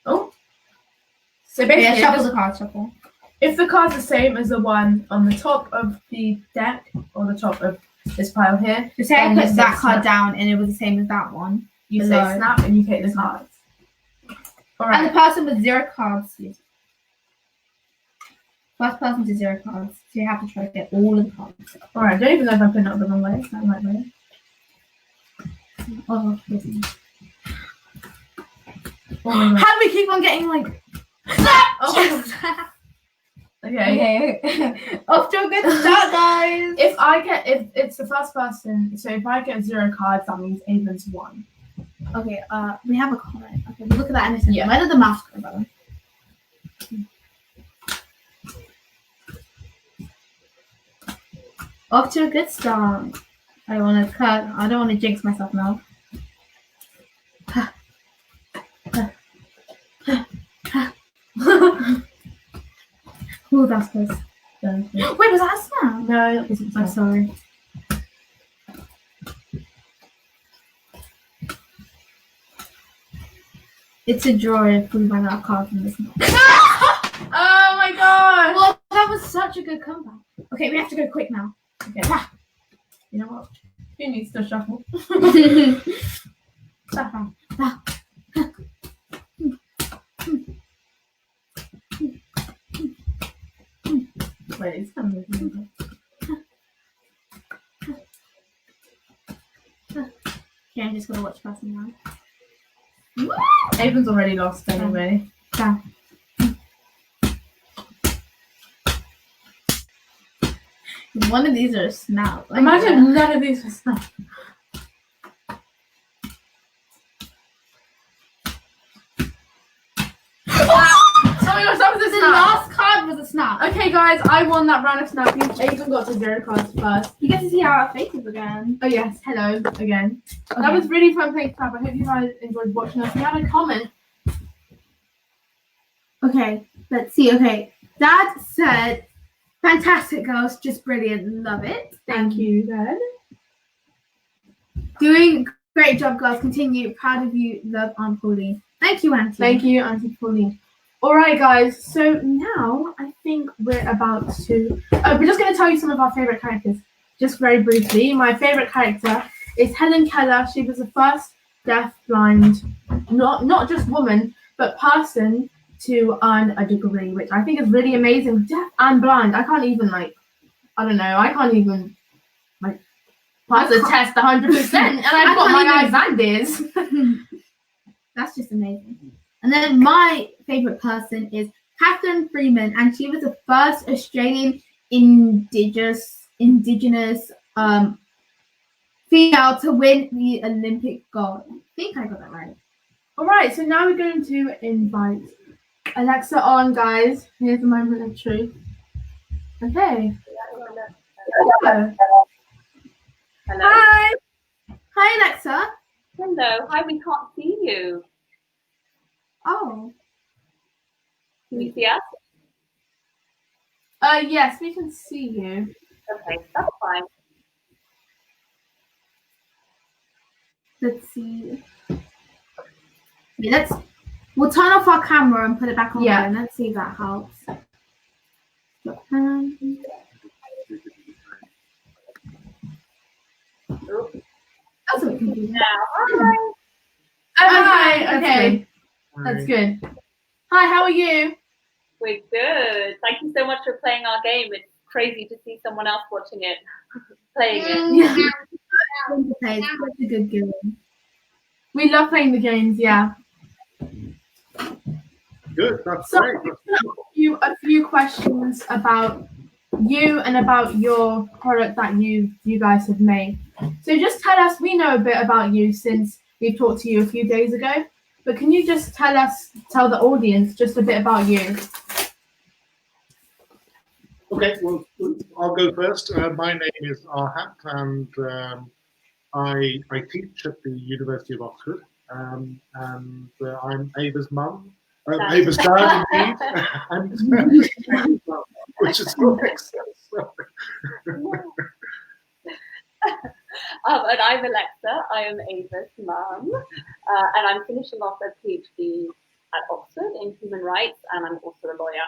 Speaker 1: Oh. So basically,
Speaker 2: Yeah, shuffle the cards, shuffle.
Speaker 1: if the card's the same as the one on the top of the deck or the top of this pile here,
Speaker 2: So say I
Speaker 1: then you
Speaker 2: put
Speaker 1: say
Speaker 2: that card
Speaker 1: Snap.
Speaker 2: down and it was the same as that one.
Speaker 1: You
Speaker 2: Below.
Speaker 1: say Snap and you take the cards. All
Speaker 2: And the
Speaker 1: right.
Speaker 2: person with 0 cards. First person to 0 cards. So you have to try to get all of the cards.
Speaker 1: All right. I don't even know if I'm putting it up the wrong way. That right way.
Speaker 2: Oh, listen.
Speaker 1: Oh my God.
Speaker 2: How do we keep on getting like...
Speaker 1: Oh.
Speaker 2: Yes!
Speaker 1: Okay.
Speaker 2: Okay. Off to a good start, guys.
Speaker 1: If it's the first person, so if I get 0 cards, that means Avon's won.
Speaker 2: Okay, we have a comment. Okay, we'll look at that in a second.
Speaker 1: Yeah.
Speaker 2: Where did the mouse go, by the way? Off to a good start. I don't want to jinx myself now. Oh, that's close. Wait, was that a snap?
Speaker 1: No, that wasn't.
Speaker 2: I'm sorry. It's a draw if we run out of cards in this month.
Speaker 1: Oh my God.
Speaker 2: Well, that was such a good comeback. Okay, we have to go quick now.
Speaker 1: Okay. You know what? Who needs to shuffle? Wait, it's kind of moving.
Speaker 2: Okay, I'm just gonna watch person now.
Speaker 1: Avon's already lost anyway.
Speaker 2: Down. One of these are a snap.
Speaker 1: Imagine none of these were snap. Oh my gosh, that was a
Speaker 2: The
Speaker 1: snap.
Speaker 2: last card was a snap.
Speaker 1: Okay, guys, I won that round of snapping. Aiden got to zero cards first.
Speaker 2: You get to see our faces again.
Speaker 1: Oh yes, hello again.
Speaker 2: Okay.
Speaker 1: That was really fun playing snap. I hope you guys enjoyed watching us. We had a comment.
Speaker 2: Okay, let's see. Okay, Dad said, "Fantastic, girls, just brilliant, love it."
Speaker 1: Thank you, Dad.
Speaker 2: Doing great job, girls. Continue. Proud of you. Love, Aunt Pauline. Thank you, Auntie.
Speaker 1: Thank you, Auntie Pauline. All right, guys. So now I think we're about to. We're just going to tell you some of our favorite characters, just very briefly. My favorite character is Helen Keller. She was the first deaf, blind, not just woman, but person to earn a degree, which I think is really amazing. Deaf and blind. I can't even I can't even pass the test 100%, and I've got my eyes and ears.
Speaker 2: That's just amazing. And then my favorite person is Catherine Freeman, and she was the first Australian indigenous female to win the Olympic gold. I think I got that right.
Speaker 1: All right, so now we're going to invite Alexa on, guys. Here's the moment of truth. Okay. Hello.
Speaker 3: Hello.
Speaker 2: Hi. Hi, Alexa.
Speaker 3: Hello. Hi, we can't see you.
Speaker 2: Oh.
Speaker 3: Can you see us?
Speaker 1: Yes, we can see you.
Speaker 3: Okay, that's fine.
Speaker 2: Let's see. Okay, we'll turn off our camera and put it back on again. Let's see if that helps. That's what we can do.
Speaker 3: Now, hi.
Speaker 1: Oh, hi.
Speaker 2: That's
Speaker 1: Okay. That's good. Hi, how are you?
Speaker 3: We're good. Thank you so much for playing our game. It's crazy to see someone else watching it, playing it.
Speaker 1: Yeah.
Speaker 2: It's such a good game.
Speaker 1: We love playing the games, yeah.
Speaker 4: Good, that's
Speaker 1: So
Speaker 4: great.
Speaker 1: a few questions about you and about your product that you guys have made. So just tell us, we know a bit about you since we talked to you a few days ago, but can you just tell the audience just a bit about you?
Speaker 4: Okay, well, I'll go first. My name is Arhat, and I teach at the University of Oxford, and I'm Ava's mum. Ava's dad, indeed, and which is what makes sense.
Speaker 3: And I'm Alexa. I am Ava's mum, and I'm finishing off a PhD at Oxford in human rights, and I'm also a lawyer.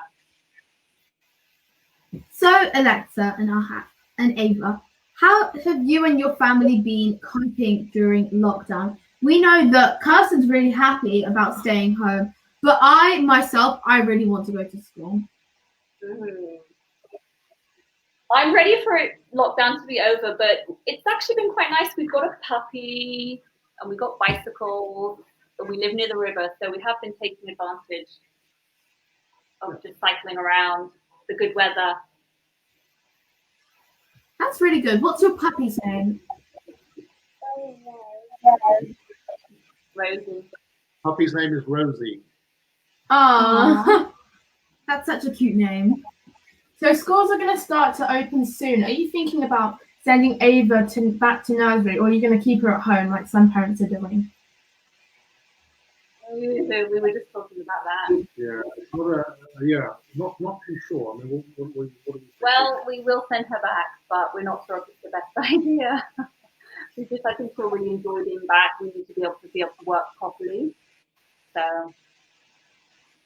Speaker 2: So, Alexa and Arhat and Ava, how have you and your family been coping during lockdown? We know that Kirsten's really happy about staying home, but I really want to go to school.
Speaker 3: Mm-hmm. I'm ready for lockdown to be over, but it's actually been quite nice. We've got a puppy and we've got bicycles, and we live near the river, so we have been taking advantage of just cycling around, the good weather.
Speaker 2: That's really good. What's your puppy's name?
Speaker 3: Rosie.
Speaker 4: Puppy's name is Rosie.
Speaker 1: Aww.
Speaker 2: That's such a cute name.
Speaker 1: So schools are going to start to open soon. Are you thinking about sending Ava back to nursery, or are you going to keep her at home like some parents are doing?
Speaker 3: We were just talking about that.
Speaker 4: Yeah, not too sure. I mean, what do you think?
Speaker 3: Well, we will send her back, but we're not sure if it's the best idea. We just, I think, we really enjoy being back. We need to be able to work properly. So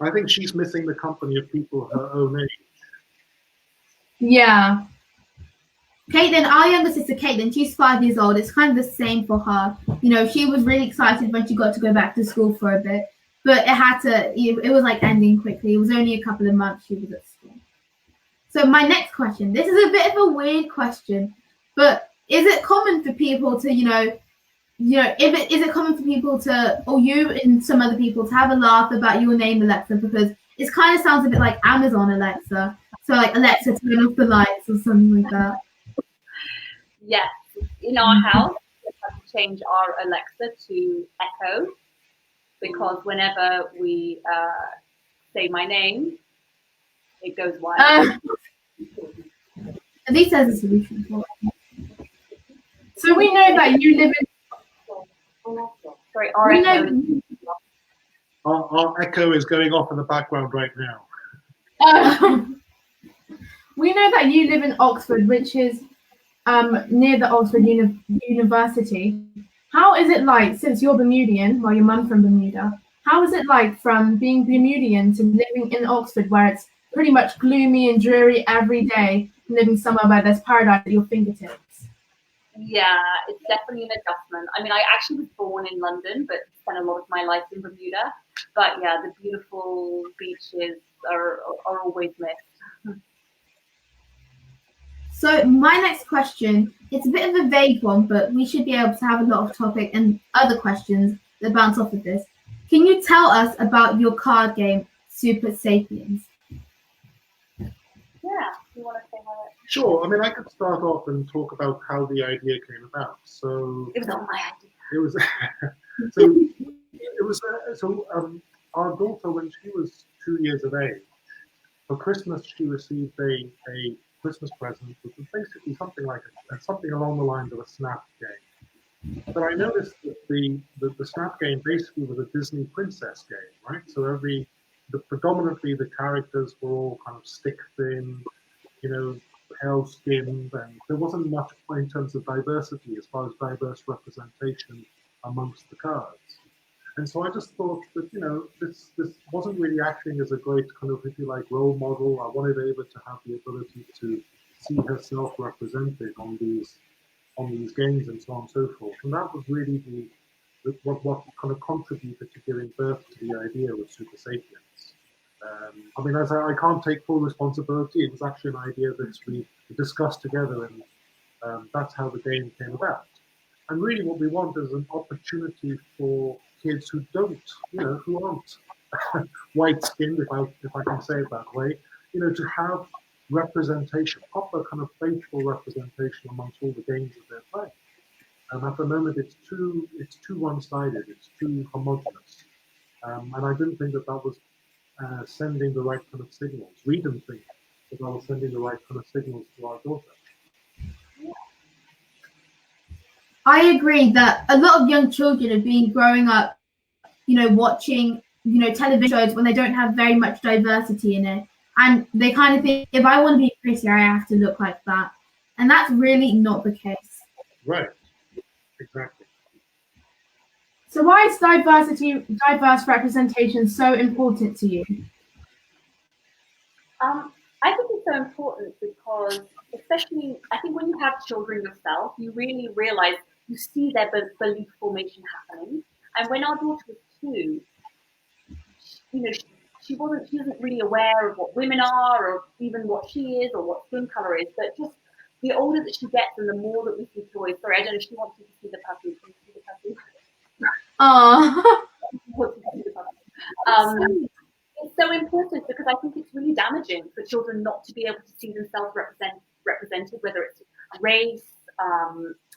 Speaker 4: I think she's missing the company of people her own age.
Speaker 1: Yeah.
Speaker 2: Caitlin, our younger sister Caitlin, she's 5 years old. It's kind of the same for her. You know, she was really excited when she got to go back to school for a bit, but it was like ending quickly. It was only a couple of months she was at school. So my next question, this is a bit of a weird question, but is it common for people to, is it common for people to, or you and some other people to have a laugh about your name, Alexa, because it kind of sounds a bit like Amazon Alexa. So like, Alexa, turn off the lights or something like that.
Speaker 3: Yes, in our house, we have to change our Alexa to Echo because whenever we say my name, it goes wild.
Speaker 2: At least there's a solution for it.
Speaker 1: So we know that you live in.
Speaker 3: Sorry, our
Speaker 2: We
Speaker 3: Echo.
Speaker 2: know,
Speaker 4: Our echo is going off in the background right now.
Speaker 1: We know that you live in Oxford, which is near the Oxford University. How is it like, since you're Bermudian, well, your mum from Bermuda, how is it like from being Bermudian to living in Oxford, where it's pretty much gloomy and dreary every day, living somewhere where there's paradise at your fingertips?
Speaker 3: Yeah, it's definitely an adjustment. I mean, I actually was born in London, but spent a lot of my life in Bermuda. But yeah, the beautiful beaches are always missed.
Speaker 2: so my next question, it's a bit of a vague one, but we should be able to have a lot of topic and other questions that bounce off of this. Can you tell us about your card game, Super Sapiens?
Speaker 3: Yeah, you want to say how
Speaker 4: Sure. I mean, I could start off and talk about how the idea came about. So
Speaker 3: it was all my idea.
Speaker 4: it was our daughter, when she was 2 years of age, for Christmas she received a Christmas present, which was basically something along the lines of a Snap game. But I noticed that the Snap game basically was a Disney princess game, right? So predominantly the characters were all kind of stick thin, pale skinned, and there wasn't much in terms of diversity as far as diverse representation amongst the cards. And so I just thought that, this wasn't really acting as a great kind of, if you like, role model. I wanted Ava to have the ability to see herself represented on these games and so on and so forth. And that was really what kind of contributed to giving birth to the idea with Super Sapiens. I mean, I can't take full responsibility. It was actually an idea that we discussed together, and that's how the game came about. And really what we want is an opportunity for kids who who aren't white-skinned, if I can say it that way, to have representation, proper kind of faithful representation amongst all the games that they're playing. And at the moment, it's too one-sided, it's too homogenous. And I didn't think that was sending the right kind of signals. We didn't think that I was sending the right kind of signals to our daughter.
Speaker 2: I agree that a lot of young children have been growing up, watching, television shows when they don't have very much diversity in it. And they kind of think, if I want to be pretty, I have to look like that. And that's really not the case.
Speaker 4: Right, exactly.
Speaker 1: So why is diverse representation so important to you?
Speaker 3: I think it's so important because, especially, I think when you have children yourself, you really realize, you see their belief formation happening. And when our daughter was 2, she wasn't really aware of what women are, or even what she is, or what skin color is. But just the older that she gets, and the more that we see toys. Sorry, I don't know if she wants you to see the puppy. Can you see the puppy? It's so important because I think it's really damaging for children not to be able to see themselves represented, whether it's race,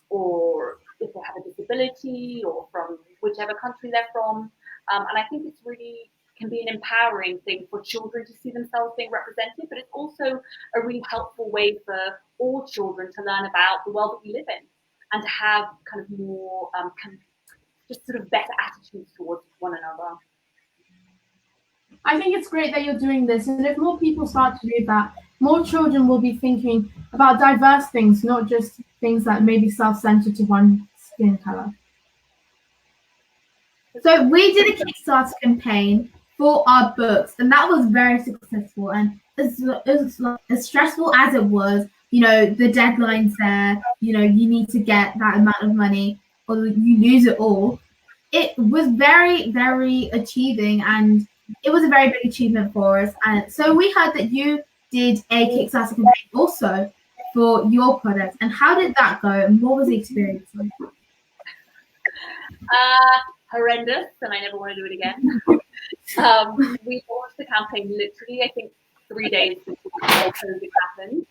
Speaker 3: or if they have a disability, or from whichever country they're from. And I think it's really can be an empowering thing for children to see themselves being represented, but it's also a really helpful way for all children to learn about the world that we live in and to have kind of more just sort of better attitudes towards one another.
Speaker 1: I think it's great that you're doing this, and if more people start to do that, more children will be thinking about diverse things, not just things that may be self-centered to one skin color.
Speaker 2: So we did a Kickstarter campaign for our books, and that was very successful. And as stressful as it was, the deadline's there, you need to get that amount of money or you lose it all. It was very, very achieving, and it was a very big achievement for us. And so we heard that you did a Kickstarter campaign also for your product. And how did that go? And what was the experience like?
Speaker 3: Horrendous, and I never want to do it again. We launched the campaign literally, I think, 3 days before COVID happened.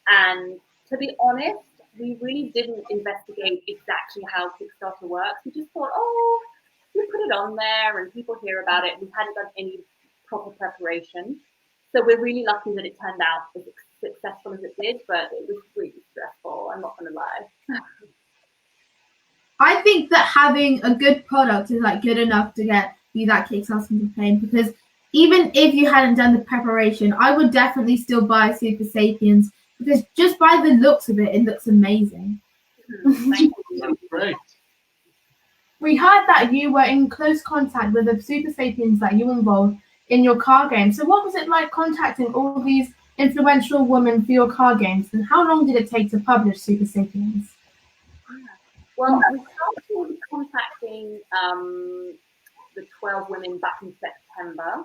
Speaker 3: And to be honest, we really didn't investigate exactly how Kickstarter works. We just thought, oh, we put it on there and people hear about it. We hadn't done any proper preparation. So we're really lucky that it turned out as successful as it did, but it was really stressful, I'm not going to lie.
Speaker 2: I think that having a good product is like good enough to get you that Kickstarter campaign, because even if you hadn't done the preparation, I would definitely still buy Super Sapiens, because just by the looks of it, it looks amazing.
Speaker 3: Thank you.
Speaker 4: That's great.
Speaker 1: We heard that you were in close contact with the Super Sapiens that you involved in your card game. So what was it like contacting all these influential women for your card games, and how long did it take to publish Super Sapiens?
Speaker 3: Well, we started contacting the 12 women back in September,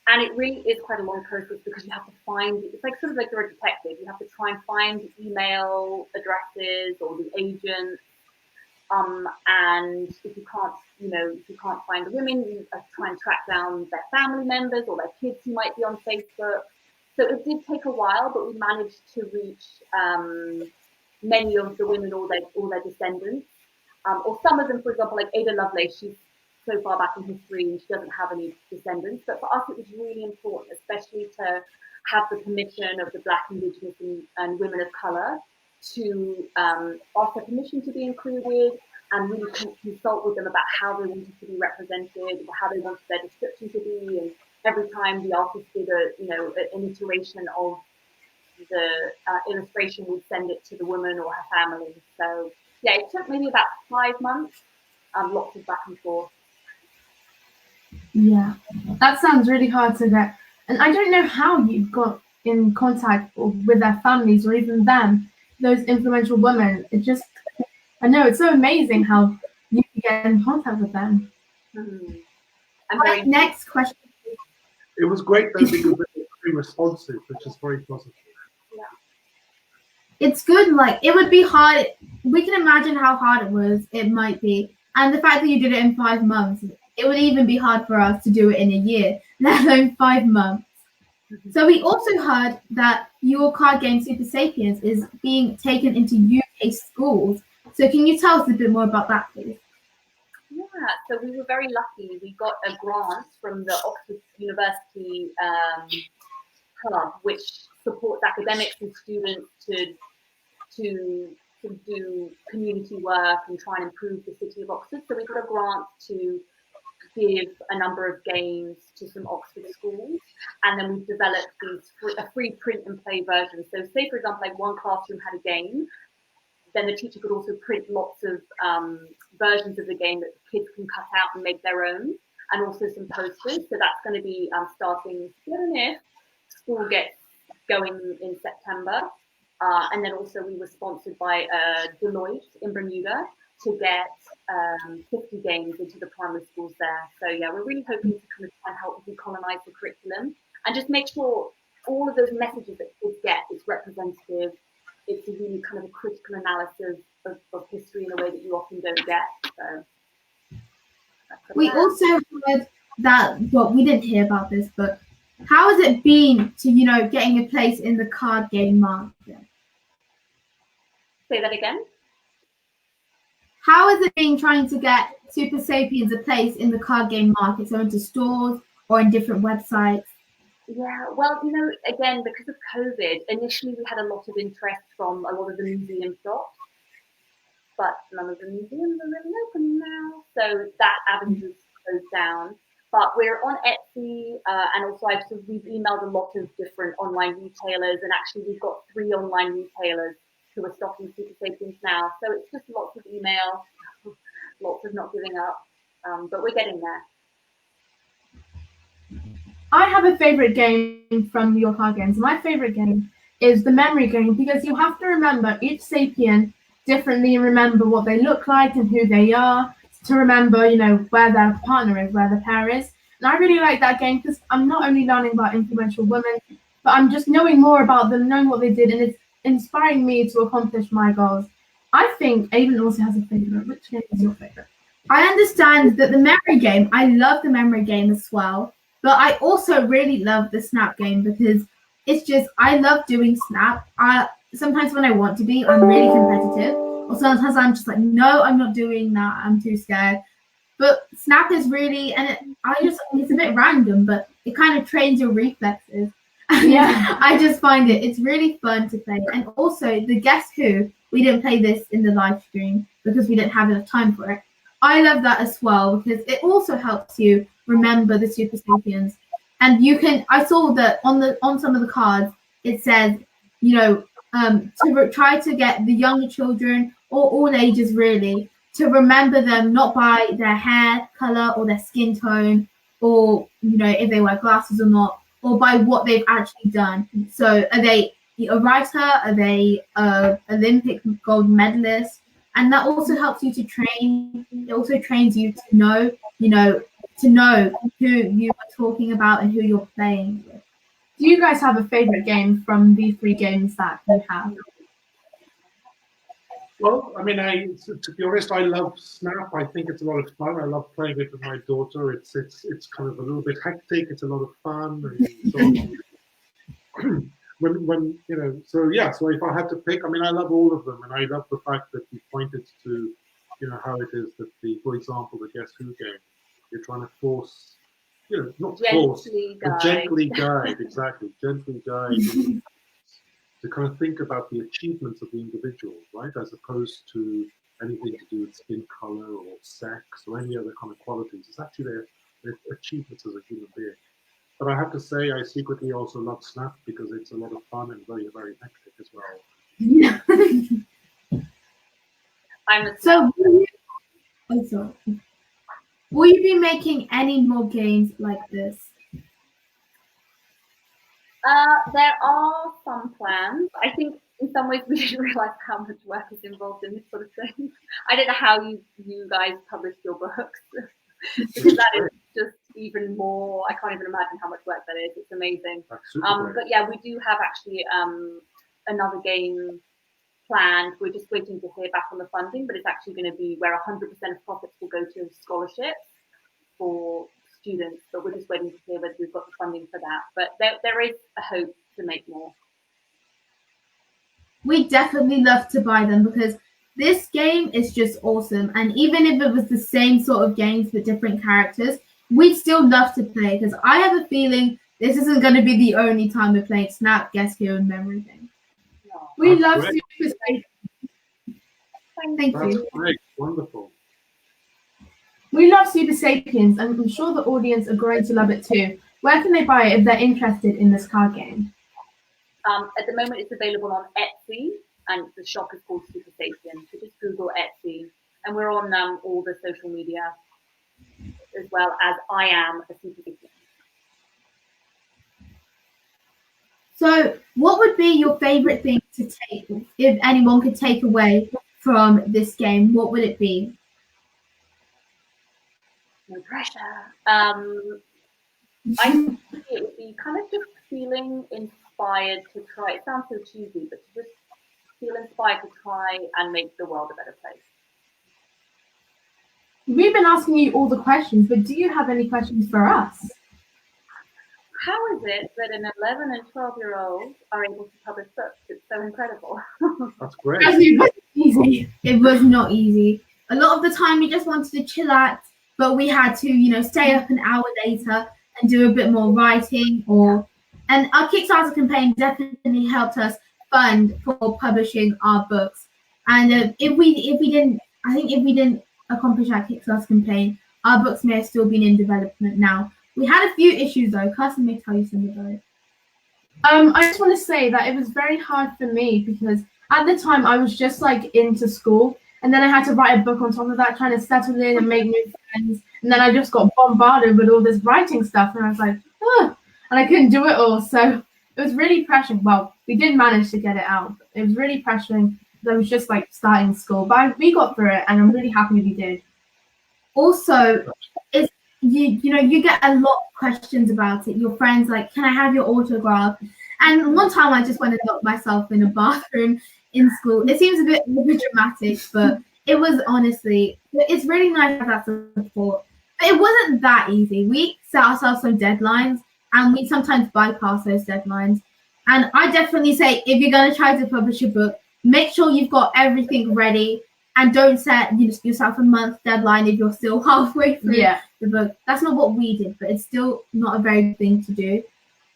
Speaker 3: and it really is quite a long process because you have to find, it's like sort of like you're a detective, you have to try and find email addresses or the agents, and if you can't find the women, you have to try and track down their family members or their kids who might be on Facebook. So it did take a while, but we managed to reach many of the women or their descendants, or some of them, for example, like Ada Lovelace, she's so far back in history and she doesn't have any descendants. But for us, it was really important, especially to have the permission of the Black, Indigenous and women of colour to ask for permission to be included and really consult with them about how they wanted to be represented or how they wanted their description to be. And every time the artist did an iteration of the illustration, would send it to the woman or her family. So yeah, it took maybe about 5 months, lots of back and forth.
Speaker 1: Yeah, that sounds really hard to get. And I don't know how you got in contact with their families or even them, those influential women. I know it's so amazing how you can get in contact with them.
Speaker 3: Mm-hmm.
Speaker 2: Next question.
Speaker 4: It was great though because they were very responsive, which is very positive.
Speaker 2: It's good, like it would be hard. We can imagine how hard it might be. And the fact that you did it in 5 months, it would even be hard for us to do it in a year, let alone 5 months. Mm-hmm. So we also heard that your card game Super Sapiens is being taken into UK schools. So can you tell us a bit more about that, please?
Speaker 3: Yeah, so we were very lucky. We got a grant from the Oxford University Club, which supports academics and students to do community work and try and improve the city of Oxford. So we got a grant to give a number of games to some Oxford schools, and then we've developed a free print and play version. So say, for example, like one classroom had a game, then the teacher could also print lots of versions of the game that the kids can cut out and make their own, and also some posters. So that's going to be starting, I don't know if school gets going in September. And then also we were sponsored by Deloitte in Bermuda to get 50 games into the primary schools there. So yeah, we're really hoping to kind of try and help decolonize the curriculum and just make sure all of those messages that kids get is representative. It's a really kind of a critical analysis of history in a way that you often don't get. So
Speaker 2: we also heard that, well, we didn't hear about this, but how has it been to, getting a place in the card game market?
Speaker 3: Say that again?
Speaker 2: How has it been trying to get Super Sapiens a place in the card game market, so into stores or in different websites?
Speaker 3: Yeah, well, again, because of COVID, initially we had a lot of interest from a lot of the museum shops, but none of the museums are really open now, so that avenue is closed down. But we're on Etsy, and also we've emailed a lot of different online retailers, and actually we've got 3 online retailers who are stocking Super Sapiens now. So it's just lots of email, lots of not giving up, but we're getting there.
Speaker 1: I have a favorite game from your card games. My favorite game is the memory game, because you have to remember each Sapien differently and remember what they look like and who they are, to remember, where their partner is, where the pair is. And I really like that game because I'm not only learning about influential women, but I'm just knowing more about them, knowing what they did, and it's inspiring me to accomplish my goals. I think Aiden also has a favorite. Which game is your favorite?
Speaker 2: I understand that the memory game, I love the memory game as well, but I also really love the snap game because it's just, I love doing snap. sometimes when I want to be, I'm really competitive, or sometimes I'm just like, no, I'm not doing that. I'm too scared. But Snap is really, it's a bit random, but it kind of trains your reflexes.
Speaker 1: Yeah.
Speaker 2: I just find it's really fun to play. And also the Guess Who, we didn't play this in the live stream because we didn't have enough time for it. I love that as well because it also helps you remember the Super Sapiens. And I saw that on some of the cards, it says, try to get the younger children or all ages really to remember them not by their hair color or their skin tone or if they wear glasses or not, or by what they've actually done. So are they a writer? Are they a Olympic gold medalist? And that also helps you to train. It also trains you to know who you are talking about and who you're playing with.
Speaker 1: Do you guys have a favorite game from these 3 games that you have?
Speaker 4: Well, I mean, to be honest, I love Snap. I think it's a lot of fun. I love playing it with my daughter. It's kind of a little bit hectic. It's a lot of fun. And so So if I had to pick, I mean, I love all of them, and I love the fact that you pointed to, how it is that for example, the Guess Who game, you're trying to force, not force, but gently guide, exactly, gently guide. To kind of think about the achievements of the individual, right, as opposed to anything to do with skin color or sex or any other kind of qualities. It's actually their achievements as a human being. But I have to say, I secretly also love Snap because it's a lot of fun and very, very hectic as well.
Speaker 1: Yeah.
Speaker 2: Will you be making any more games like this?
Speaker 3: There are some plans. I think in some ways we didn't realize how much work is involved in this sort of thing. I don't know how you guys published your books because that is just even more. I can't even imagine how much work that is. It's amazing. But yeah, we do have actually another game planned. We're just waiting to hear back on the funding, but it's actually going to be where 100% of profits will go to scholarships for students, but we're just waiting to hear whether we've got the funding for that. But there is a hope to make more.
Speaker 2: We definitely love to buy them because this game is just awesome. And even if it was the same sort of games with different characters, we'd still love to play because I have a feeling this isn't going to be the only time we're playing Snap, Guess Who, and Memory Game.
Speaker 3: No.
Speaker 1: We love Super Sapiens.
Speaker 2: Thank you.
Speaker 4: That's great. Wonderful.
Speaker 1: We love Super Sapiens, and I'm sure the audience are going to love it too. Where can they buy it if they're interested in this card game?
Speaker 3: At the moment, it's available on Etsy, and the shop is called Super Sapiens. So just Google Etsy, and we're on all the social media, as well as I am a Super Sapien.
Speaker 2: So, what would be your favorite thing to take, if anyone could take away from this game? What would it be?
Speaker 3: No pressure. I think it would be kind of just feeling inspired to try. It sounds so cheesy, but to just feel inspired to try and make the world a better place.
Speaker 1: We've been asking you all the questions, but do you have any questions for us?
Speaker 3: How is it that an 11 and 12-year-old are able to publish books? It's so incredible.
Speaker 4: That's great.
Speaker 1: It wasn't easy.
Speaker 2: It was not easy. A lot of the time we just wanted to chillax, but we had to, stay up an hour later and do a bit more writing. And our Kickstarter campaign definitely helped us fund for publishing our books. And if we didn't accomplish our Kickstarter campaign, our books may have still been in development now. We had a few issues though. Carson may tell you something about it.
Speaker 1: I just want to say that it was very hard for me because at the time I was just into school, and then I had to write a book on top of that, trying to settle in and make new friends. And then I just got bombarded with all this writing stuff, and I was like, oh, and I couldn't do it all. So it was really pressuring. Well, we did manage to get it out. It was really pressuring because I was just starting school, but we got through it, and I'm really happy we did.
Speaker 2: Also, you get a lot of questions about it. Your friends can I have your autograph? And one time I just went and locked myself in a bathroom in school. It seems a bit dramatic, but it was honestly, it's really nice to have that support. But it wasn't that easy. We set ourselves some deadlines, and we sometimes bypass those deadlines. And I definitely say if you're going to try to publish a book, make sure you've got everything ready and don't set yourself a month deadline if you're still halfway through the book. That's not what we did, but it's still not a very good thing to do.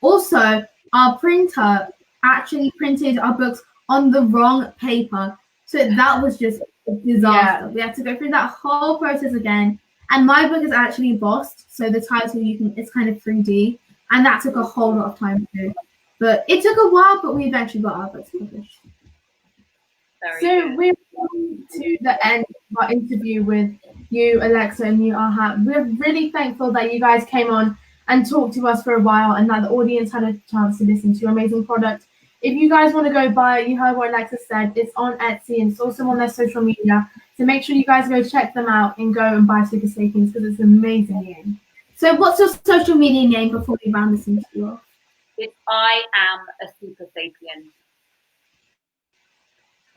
Speaker 2: Also, our printer actually printed our books on the wrong paper. So that was just a disaster. We had to go through that whole process again. And my book is actually embossed, so the title it's kind of 3D, and that took a whole lot of time to do. But it took a while, but we eventually got our books published.
Speaker 1: So we're coming to the end of our interview with you, Alexa, and you, Arhat. We're really thankful that you guys came on and talked to us for a while and that the audience had a chance to listen to your amazing product. If you guys want to go buy it, you heard what Alexa said, it's on Etsy and it's also on their social media. So make sure you guys go check them out and go and buy Super Sapiens because it's an amazing name.
Speaker 2: So what's your social media name before we round this interview off?
Speaker 3: It's I am a super sapien.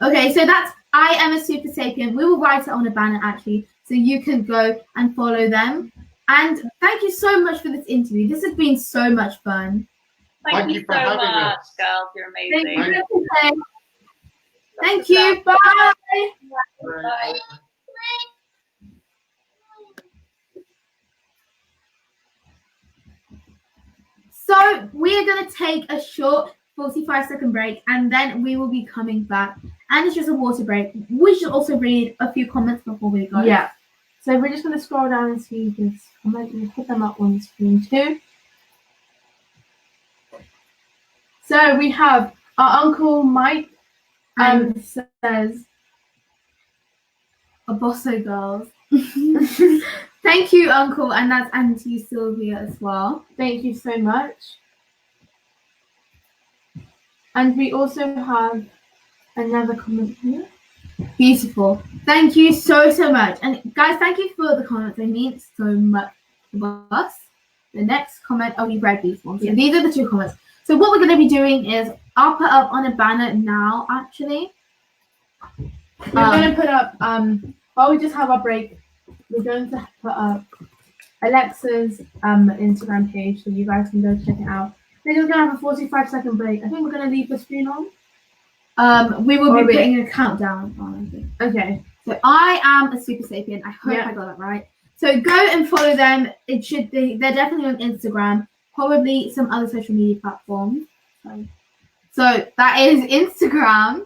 Speaker 2: Okay, so that's I am a super sapien. We will write it on a banner actually, so you can go and follow them. And thank you so much for this interview. This has been so much fun.
Speaker 3: Thank you
Speaker 4: for
Speaker 3: so
Speaker 4: having
Speaker 3: much,
Speaker 4: us.
Speaker 3: girls. You're amazing.
Speaker 2: Thank you. Bye.
Speaker 3: Bye.
Speaker 2: So we are going to take a short 45-second break and then we will be coming back. And it's just a water break. We should also read a few comments before we go.
Speaker 1: Yeah. So we're just going to scroll down and see this comment. We'll put them up on the screen too. So we have our Uncle Mike says,
Speaker 2: A bosso girls. Thank you, Uncle, and that's Auntie Sylvia as well.
Speaker 1: thank you so much. And we also have another comment here.
Speaker 2: Beautiful. Thank you so much. And guys, thank you for the comments. They mean so much to us. The next comment, we read these ones. So these are the two comments. So what we're going to be doing is I'll put up on a banner now, actually.
Speaker 1: We're going to put up, while we just have our break, we're going to put up Alexa's Instagram page so you guys can go check it out. We're just going to have a 45-second break. I think we're going to leave the screen on.
Speaker 2: We will be putting a countdown on, I think.
Speaker 1: Okay.
Speaker 2: So I am a super sapien. I hope I got that right. So go and follow them. It should be, they're definitely on Instagram, probably some other social media platforms. So that is Instagram,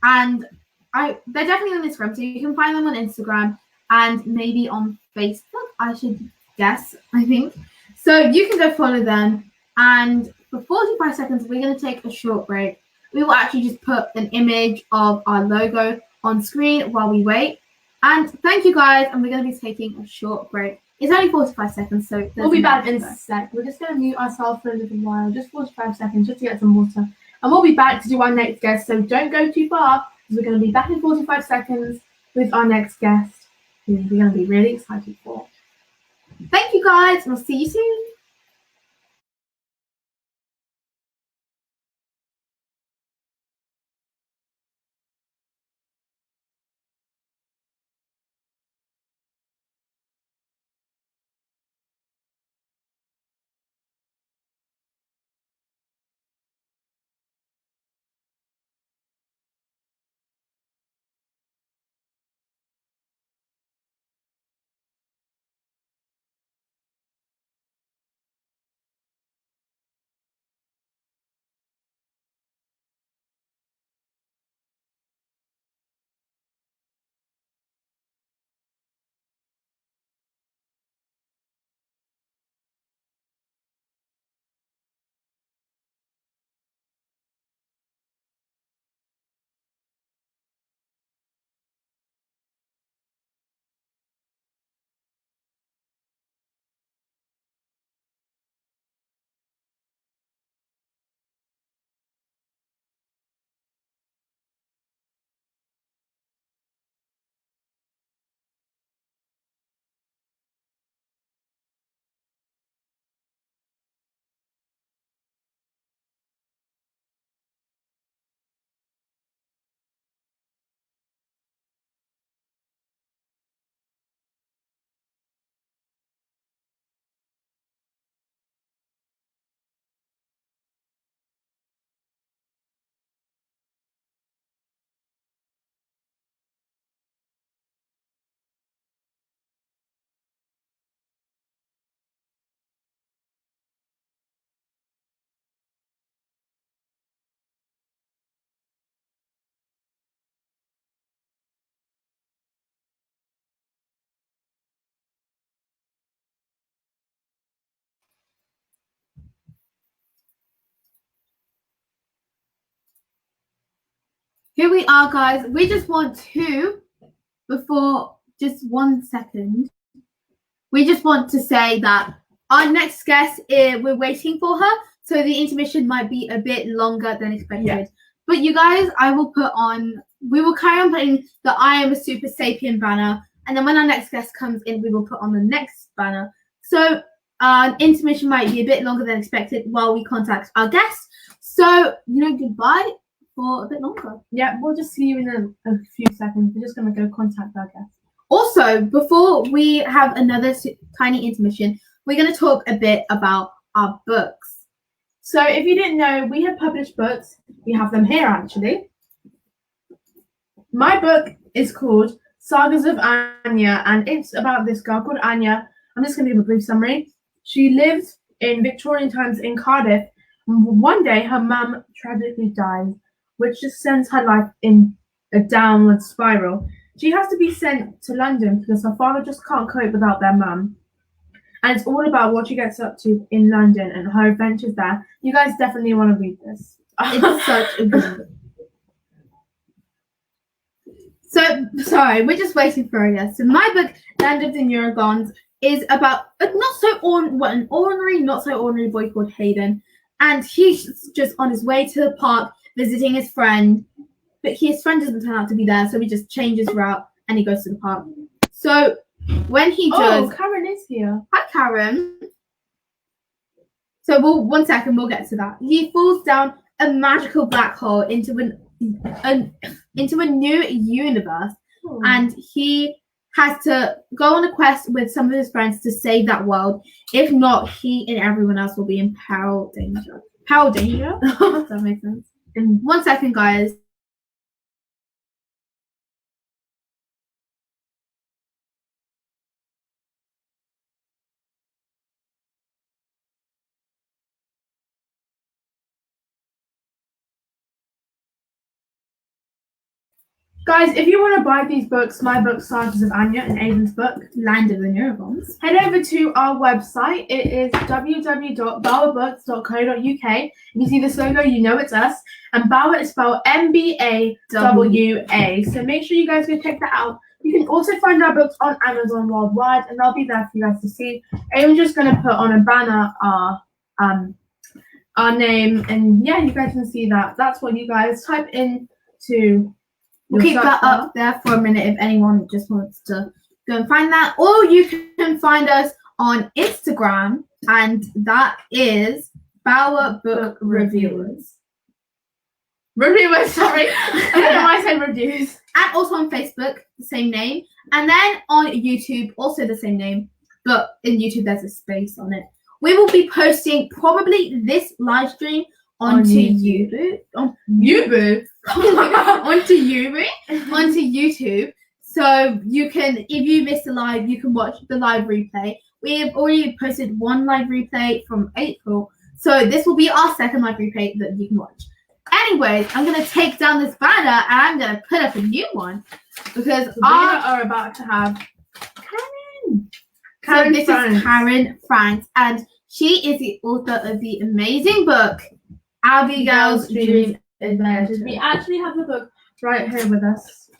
Speaker 2: and they're definitely on Instagram. So you can find them on Instagram and maybe on Facebook, I should guess, I think. So you can go follow them. And for 45 seconds, we're going to take a short break. We will actually just put an image of our logo on screen while we wait. And thank you guys, and we're going to be taking a short break. It's only 45 seconds, so
Speaker 1: we'll be back in a sec. We're just going to mute ourselves for a little while, just 45 seconds, just to get some water. And we'll be back to do our next guest, so don't go too far, because we're going to be back in 45 seconds with our next guest, who we're going to be really excited for.
Speaker 2: Thank you guys, and we'll see you soon. Here we are, guys. We just want to, before just 1 second, we just want to say that our next guest, we're waiting for her, so the intermission might be a bit longer than expected.
Speaker 1: Yeah.
Speaker 2: But you guys, we will carry on putting the I am a super sapien banner, and then when our next guest comes in, we will put on the next banner. So intermission might be a bit longer than expected while we contact our guest. So, goodbye for a bit longer.
Speaker 1: Yeah, we'll just see you in a few seconds. We're just going to go contact our guest.
Speaker 2: Also, before we have another tiny intermission, we're going to talk a bit about our books.
Speaker 1: So if you didn't know, we have published books. We have them here, actually. My book is called Sagas of Anya, and it's about this girl called Anya. I'm just going to give a brief summary. She lived in Victorian times in Cardiff. One day, her mum tragically dies, which just sends her life in a downward spiral. She has to be sent to London because her father just can't cope without their mum. And it's all about what she gets up to in London and her adventures there. You guys definitely want to read this.
Speaker 2: It's such a good book. So, sorry, we're just waiting for her guest. So my book, Land of the Neurogons, is about an ordinary, not so ordinary boy called Hayden. And he's just on his way to the park visiting his friend. But his friend doesn't turn out to be there, so he just changes route and he goes to the park. So when he does...
Speaker 1: Oh, Karen is here.
Speaker 2: Hi, Karen. So 1 second, we'll get to that. He falls down a magical black hole into a new universe, and he has to go on a quest with some of his friends to save that world. If not, he and everyone else will be in peril danger. Peril danger? Does that make sense? In 1 second, guys.
Speaker 1: Guys, if you want to buy these books, my book, Sagas of Anya, and Aiden's book,
Speaker 2: Land of the Neurogons,
Speaker 1: head over to our website. It is www.bawabooks.co.uk. If you see this logo, you know it's us. And Mbawa is spelled M-B-A-W-A. So make sure you guys go check that out. You can also find our books on Amazon worldwide, and they'll be there for you guys to see. I'm just going to put on a banner our name, and yeah, you guys can see that. That's what you guys type in to...
Speaker 2: We'll keep that up there for a minute if anyone just wants to go and find that. Or you can find us on Instagram, and that is Mbawa Book Reviewers.
Speaker 1: Reviewers, sorry. I don't know why I said reviews.
Speaker 2: And also on Facebook, the same name. And then on YouTube, also the same name. But in YouTube, there's a space on it. We will be posting probably this live stream onto YouTube. Onto YouTube. So you can, if you missed a live, you can watch the live replay. We have already posted one live replay from April. So this will be our second live replay that you can watch. Anyways, I'm going to take down this banner and I'm going to put up a new one. Because
Speaker 1: we are about to have Karen.
Speaker 2: So this is Karen Franks, and she is the author of the amazing book, Abigail's Dream Adventures.
Speaker 1: We actually have the book right here with us.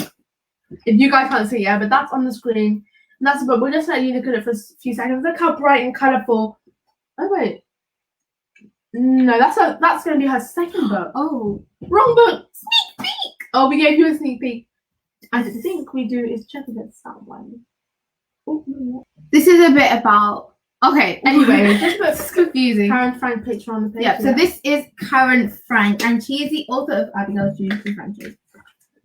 Speaker 1: If you guys can't see it, but that's on the screen. And that's the book. We'll just let you look at it for a few seconds. Look how bright and colourful. Oh wait. No, that's going to be her second book.
Speaker 2: Oh,
Speaker 1: wrong book. Sneak peek. Oh, we gave you a sneak peek. I think we do is check if it's that one. Oh, no.
Speaker 2: This is a bit about. Okay,
Speaker 1: anyway, just put
Speaker 2: it's confusing.
Speaker 1: Karen Frank picture on the page.
Speaker 2: Yeah, so this is Karen Frank, and she is the author of Abigail's Dream Adventures.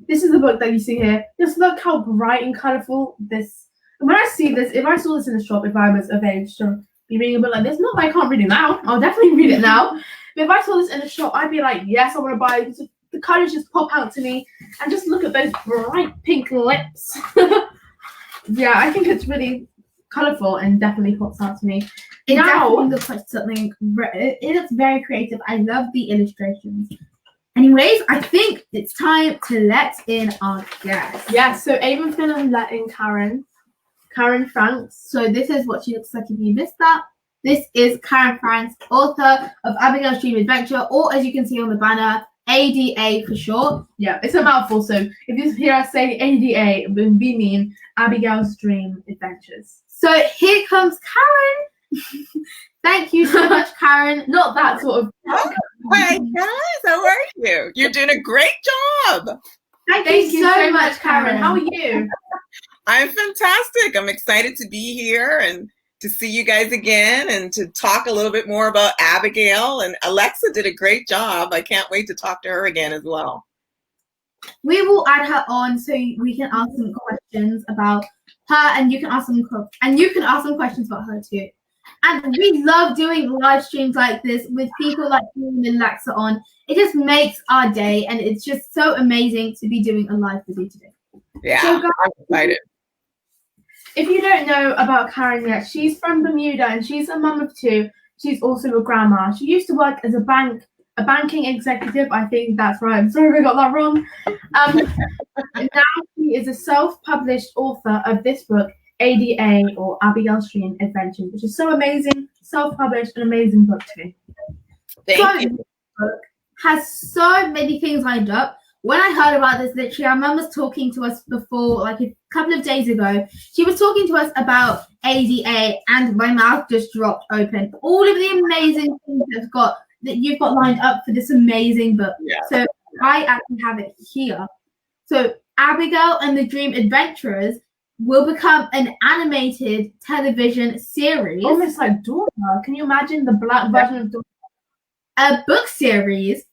Speaker 1: This is the book that you see here. Just look how bright and colourful this. And when I see this, if I saw this in the shop, if I was of age to be reading a book like this, not that I can't read it now. I'll definitely read it now. But if I saw this in the shop, I'd be like, yes, I want to buy it. Because the colours just pop out to me, and just look at those bright pink lips. Yeah, I think it's really colourful and definitely pops out to me.
Speaker 2: It definitely looks like something. It looks very creative. I love the illustrations. Anyways, I think it's time to let in our guest.
Speaker 1: Yeah, so Ava's going to let in Karen Franks.
Speaker 2: So this is what she looks like if you missed that. This is Karen Franks, author of Abigail's Dream Adventure, or as you can see on the banner, ADA for short.
Speaker 1: Yeah, it's a mouthful. So if you hear us say ADA, we mean Abigail's Dream Adventures.
Speaker 2: So here comes Karen. Thank you so much, Karen.
Speaker 1: Not that sort of.
Speaker 5: Hi guys, how are you? You're doing a great job.
Speaker 2: Thank you so much, Karen.
Speaker 1: How are you?
Speaker 5: I'm fantastic. I'm excited to be here and to see you guys again and to talk a little bit more about Abigail. And Alexa did a great job. I can't wait to talk to her again as well.
Speaker 2: We will add her on so we can ask some questions about her, and you can ask some questions about her too. And we love doing live streams like this with people like you and Alexa on. It just makes our day, and it's just so amazing to be doing a live video today.
Speaker 5: Yeah,
Speaker 2: So guys,
Speaker 5: I'm excited.
Speaker 1: If you don't know about Karen yet, she's from Bermuda and she's a mum of 2. She's also a grandma. She used to work as a banking executive. I think that's right. I'm sorry if I got that wrong. And now she is a self-published author of this book, ADA, or Abigail's Dream Adventures, which is so amazing. Self-published, an amazing book too.
Speaker 5: Thank you.
Speaker 2: This book has so many things lined up. When I heard about this, literally, our mum was talking to us before, like a couple of days ago. She was talking to us about ADA, and my mouth just dropped open. All of the amazing things that you've got lined up for this amazing book.
Speaker 5: Yeah.
Speaker 2: So I actually have it here. So Abigail and the Dream Adventurers will become an animated television series.
Speaker 1: Almost like Dora. Can you imagine the black version of Dora?
Speaker 2: A book series,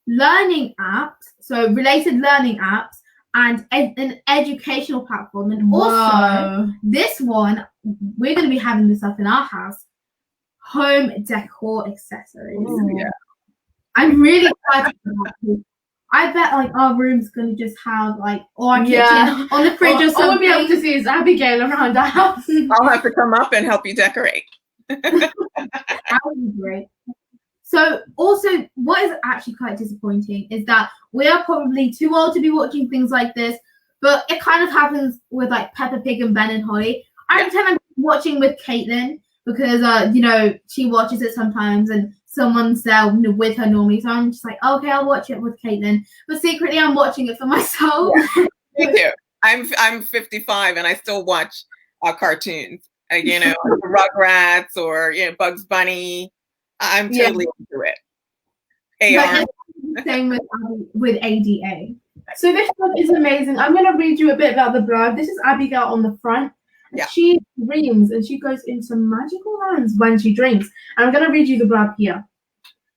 Speaker 2: learning apps, so related learning apps, and an educational platform. And also, this one, we're going to be having this up in our house, home decor accessories.
Speaker 1: Ooh.
Speaker 5: Yeah.
Speaker 2: I'm really excited about this. I bet like our room's going to just have like, or our kitchen, on the fridge or something.
Speaker 1: All we'll be able to see is Abigail around our house.
Speaker 5: I'll have to come up and help you decorate.
Speaker 2: That would be great. So also, what is actually quite disappointing is that we are probably too old to be watching things like this, but it kind of happens with like Peppa Pig and Ben and Holly. I pretend I'm watching with Caitlin because, she watches it sometimes and someone's there with her normally. So I'm just like, okay, I'll watch it with Caitlin. But secretly, I'm watching it for myself.
Speaker 5: Yeah. Me too. I'm 55 and I still watch cartoons. Rugrats or Bugs Bunny. I'm totally into it. AR.
Speaker 2: Same with ADA.
Speaker 1: So this book is amazing. I'm going to read you a bit about the blurb. This is Abigail on the front.
Speaker 5: Yeah.
Speaker 1: She dreams and she goes into magical lands when she dreams. And I'm going to read you the blurb here.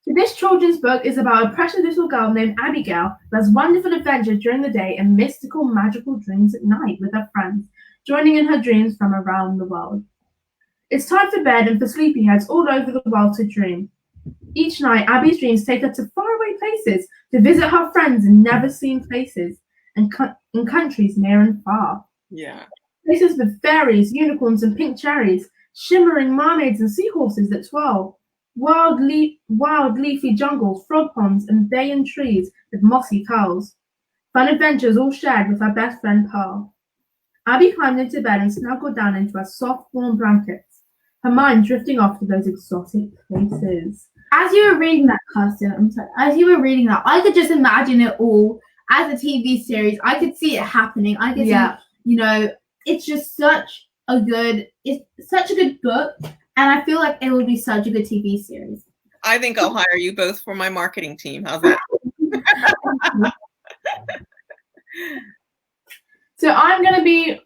Speaker 1: So this children's book is about a precious little girl named Abigail who has wonderful adventures during the day and mystical magical dreams at night with her friends, joining in her dreams from around the world. It's time for bed and for sleepyheads all over the world to dream. Each night, Abby's dreams take her to faraway places to visit her friends in never-seen places and in countries near and far.
Speaker 5: Yeah.
Speaker 1: Places with fairies, unicorns, and pink cherries, shimmering mermaids and seahorses that twirl, wild leafy jungles, frog ponds, and bayan trees with mossy curls. Fun adventures all shared with her best friend Pearl. Abby climbed into bed and snuggled down into her soft, warm blankets, her mind drifting off to those exotic places.
Speaker 2: As you were reading that, Kirsten, I could just imagine it all as a TV series. I could see it happening. I could see, it's just such a good book, and I feel like it would be such a good TV series.
Speaker 5: I think I'll hire you both for my marketing team. How's that?
Speaker 1: So I'm going to be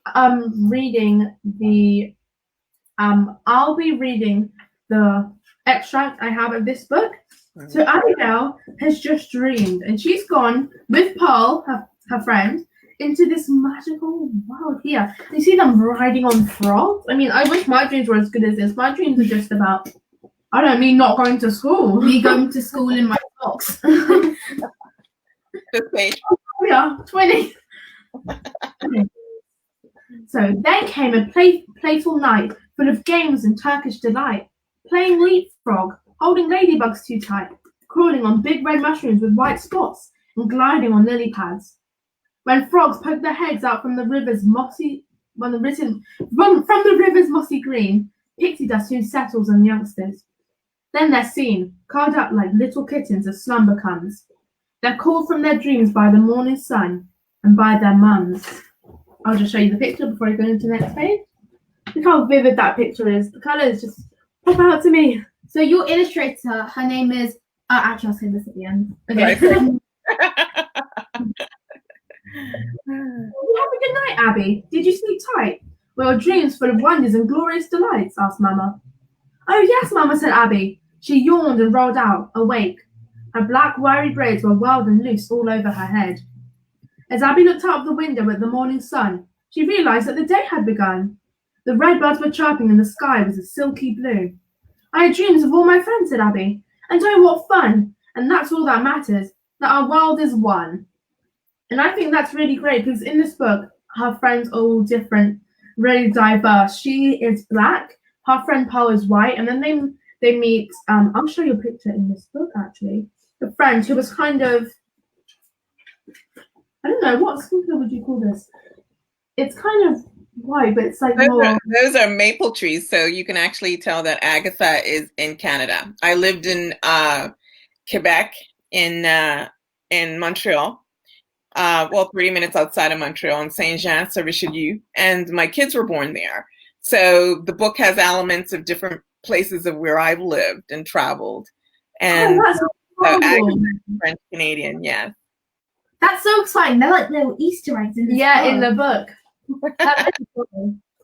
Speaker 1: reading the I'll be reading the extract I have of this book. So Abigail has just dreamed, and she's gone with Pearl, her friend, into this magical world here. You see them riding on frogs? I mean, I wish my dreams were as good as this. My dreams are just about, me not going to school.
Speaker 2: Me going to school in my socks.
Speaker 5: This page.
Speaker 1: Oh, yeah, 20. So then came a playful night full of games and Turkish delight, playing leapfrog, holding ladybugs too tight, crawling on big red mushrooms with white spots, and gliding on lily pads. When frogs poked their heads out from the river's mossy green, pixie dust soon settles on youngsters. Then they're seen, curled up like little kittens as slumber comes. They're called from their dreams by the morning sun and by their mums. I'll just show you the picture before I go into the next page. Look how vivid that picture is. The colours just pop out to me.
Speaker 2: So your illustrator, her name is. Actually, I'll say this at the end. Okay.
Speaker 5: Right.
Speaker 1: You have a good night, Abby. Did you sleep tight? Were your dreams full of wonders and glorious delights? Asked Mama. Oh yes, Mama, said Abby. She yawned and rolled out, awake. Her black, wiry braids were wild and loose all over her head. As Abby looked out of the window at the morning sun, she realised that the day had begun. The redbirds were chirping and the sky was a silky blue. I had dreams of all my friends, said Abby. And oh, what fun! And that's all that matters, that our world is one. And I think that's really great because in this book, her friends are all different, really diverse. She is black, her friend Pearl is white, and then they meet, I'll show you a picture in this book actually, the friend who was kind of, I don't know, what skin color would you call this? It's kind of white, but it's like
Speaker 5: those are maple trees, so you can actually tell that Agatha is in Canada. I lived in Quebec, in Montreal, 30 minutes outside of Montreal, in Saint-Jean, sur Richelieu, and my kids were born there. So the book has elements of different places of where I've lived and traveled. And Agatha is French Canadian, yes.
Speaker 2: That's so exciting. They're like little Easter eggs in this book.
Speaker 1: in the book.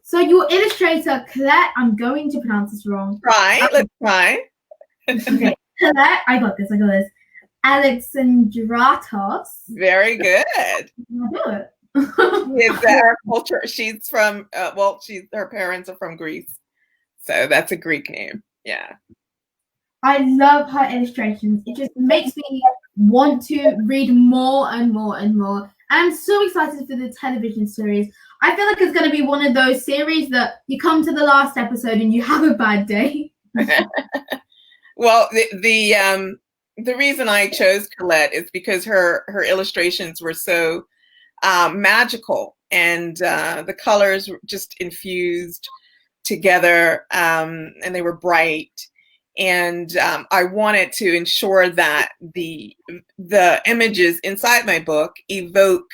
Speaker 2: So your illustrator, Colette, I'm going to pronounce this wrong.
Speaker 5: Let's try.
Speaker 2: Okay, Colette, I got this. Alexandratos.
Speaker 5: Very good.
Speaker 2: I do it.
Speaker 5: Is her culture? She's from her parents are from Greece, so that's a Greek name. Yeah.
Speaker 2: I love her illustrations. It just makes me want to read more and more and more. I'm so excited for the television series. I feel like it's going to be one of those series that you come to the last episode and you have a bad day.
Speaker 5: Well, the reason I chose Colette is because her illustrations were so magical, and the colors were just infused together, and they were bright. And I wanted to ensure that the images inside my book evoke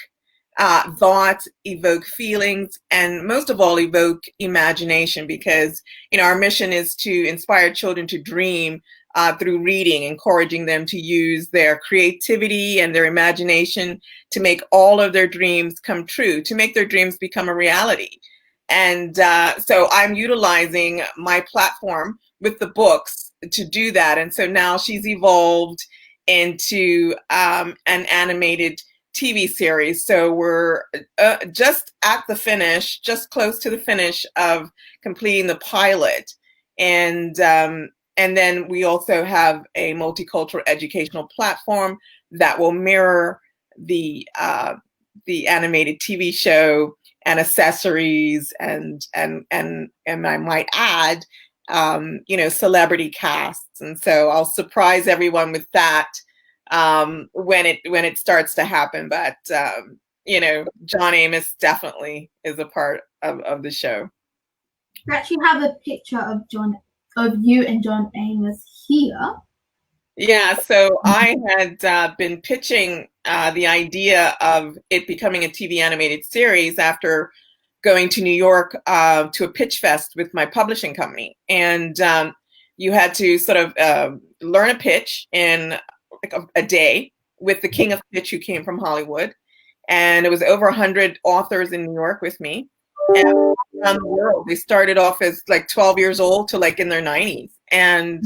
Speaker 5: thoughts, evoke feelings, and most of all, evoke imagination, because our mission is to inspire children to dream through reading, encouraging them to use their creativity and their imagination to make all of their dreams come true, to make their dreams become a reality. And so I'm utilizing my platform with the books to do that. And so now she's evolved into an animated TV series. So we're just at the finish, just close to the finish of completing the pilot. And then we also have a multicultural educational platform that will mirror the animated TV show and accessories and I might add, celebrity casts. And so I'll surprise everyone with that when it starts to happen. But John Amos definitely is a part of the show.
Speaker 2: We actually have a picture of you and John Amos here.
Speaker 5: Yeah, so I had been pitching the idea of it becoming a TV animated series after going to New York to a pitch fest with my publishing company. And you had to sort of learn a pitch in like a day with the king of pitch who came from Hollywood. And it was over 100 authors in New York with me. And around the world, they started off as like 12 years old to like in their 90s. And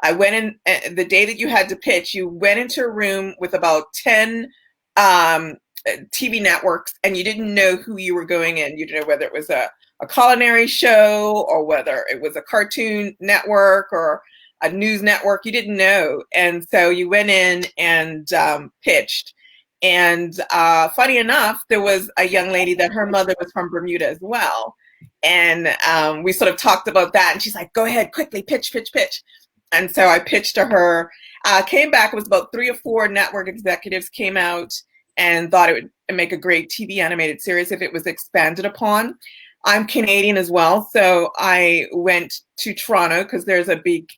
Speaker 5: I went in the day that you had to pitch, you went into a room with about 10 TV networks, and you didn't know who you were going in. You didn't know whether it was a culinary show or whether it was a cartoon network or a news network. You didn't know. And so you went in and pitched. And funny enough, there was a young lady that her mother was from Bermuda as well. And we sort of talked about that. And she's like, go ahead, quickly, pitch. And so I pitched to her, came back, it was about 3 or 4 network executives came out and thought it would make a great TV animated series if it was expanded upon. I'm Canadian as well, so I went to Toronto because there's a big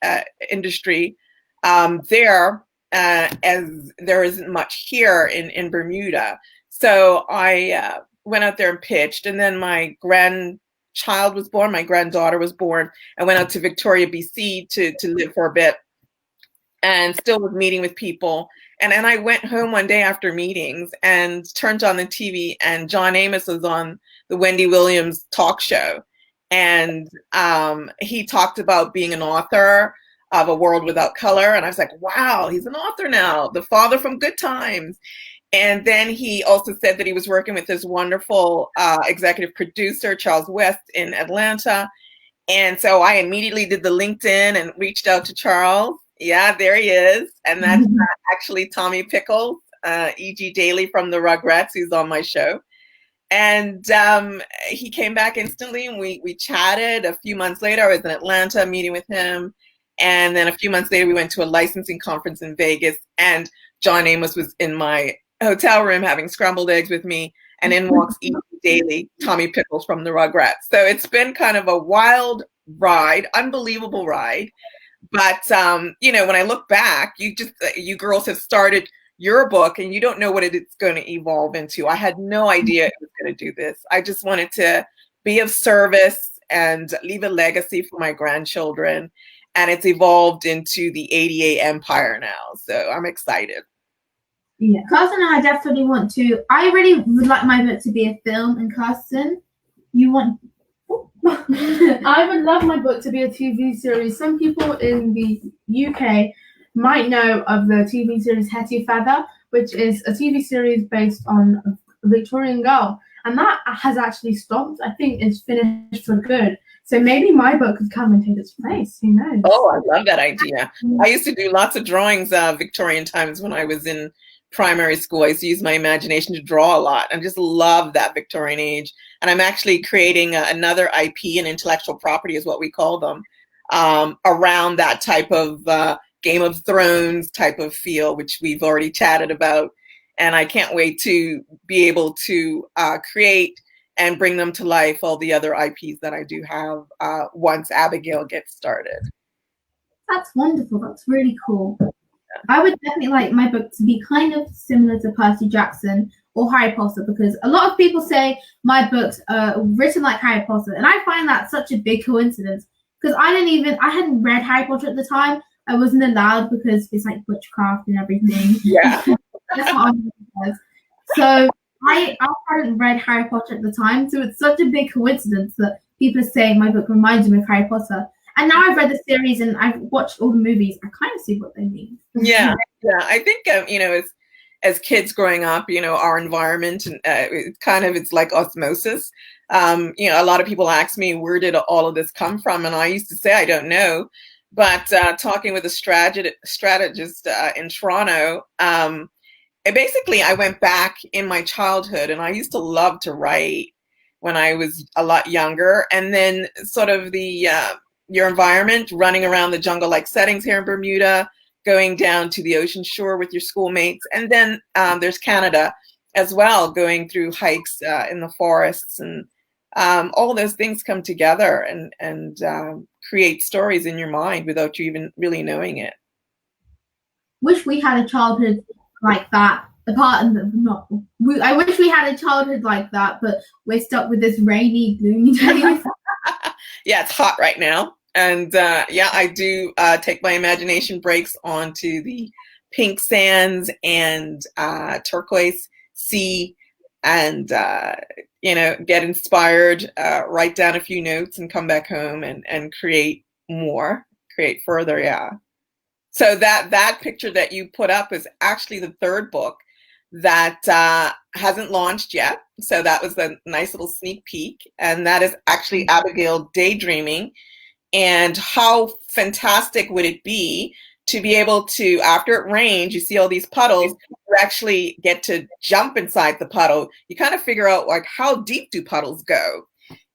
Speaker 5: industry there as there isn't much here in Bermuda. So I went out there and pitched, and then my grandchild was born, my granddaughter was born. I went out to Victoria, BC to live for a bit, and still was meeting with people. And then I went home one day after meetings and turned on the TV, and John Amos was on the Wendy Williams talk show. And he talked about being an author of A World Without Color. And I was like, wow, he's an author now, the father from Good Times. And then he also said that he was working with this wonderful executive producer, Charles West, in Atlanta. And so I immediately did the LinkedIn and reached out to Charles. Yeah, there he is. And that's actually Tommy Pickles, E.G. Daly from the Rugrats, who's on my show. And he came back instantly, and we chatted. A few months later, I was in Atlanta meeting with him. And then a few months later, we went to a licensing conference in Vegas, and John Amos was in my hotel room having scrambled eggs with me. And in walks E.G. Daly, Tommy Pickles from the Rugrats. So it's been kind of a wild ride, unbelievable ride. But, when I look back, you girls have started your book, and you don't know what it's going to evolve into. I had no idea it was going to do this. I just wanted to be of service and leave a legacy for my grandchildren. And it's evolved into the ADA empire now. So I'm excited.
Speaker 2: Yeah, Kirsten and I definitely want to. I really would like my book to be a film. And Kirsten, you want...
Speaker 1: I would love my book to be a TV series. Some people in the UK might know of the TV series Hetty Feather, which is a TV series based on a Victorian girl. And that has actually stopped. I think it's finished for good. So maybe my book could come and take its place. Who knows?
Speaker 5: Oh, I love that idea. I used to do lots of drawings Victorian times when I was in primary school. I used to use my imagination to draw a lot. I just love that Victorian age. And I'm actually creating another IP, and intellectual property is what we call them, around that type of Game of Thrones type of feel, which we've already chatted about. And I can't wait to be able to create and bring them to life, all the other IPs that I do have once Abigail gets started.
Speaker 2: That's wonderful. That's really cool. I would definitely like my book to be kind of similar to Percy Jackson or Harry Potter, because a lot of people say my books are written like Harry Potter, and I find that such a big coincidence, because I hadn't read Harry Potter at the time. I wasn't allowed because it's like witchcraft and everything.
Speaker 5: Yeah.
Speaker 2: That's what I was. So I hadn't read Harry Potter at the time, so it's such a big coincidence that people are saying my book reminds me of Harry Potter. And now I've read the series and I've watched all the movies. I kind of see what they mean.
Speaker 5: Yeah. I think as kids growing up, our environment and it's like osmosis. A lot of people ask me, where did all of this come from? And I used to say I don't know. But talking with a strategist in Toronto, I went back in my childhood, and I used to love to write when I was a lot younger. And then sort of your environment, running around the jungle-like settings here in Bermuda, going down to the ocean shore with your schoolmates. And then there's Canada as well, going through hikes in the forests, and all those things come together and create stories in your mind without you even really knowing it.
Speaker 2: Wish we had a childhood like that. I wish we had a childhood like that, but we're stuck with this rainy, gloomy day.
Speaker 5: Yeah, it's hot right now. And I do take my imagination breaks onto the pink sands and turquoise sea, and get inspired, write down a few notes, and come back home and create further. Yeah. So that picture that you put up is actually the third book that hasn't launched yet. So that was a nice little sneak peek. And that is actually Abigail daydreaming. And how fantastic would it be to be able to, after it rains, you see all these puddles, you actually get to jump inside the puddle. You kind of figure out, like, how deep do puddles go?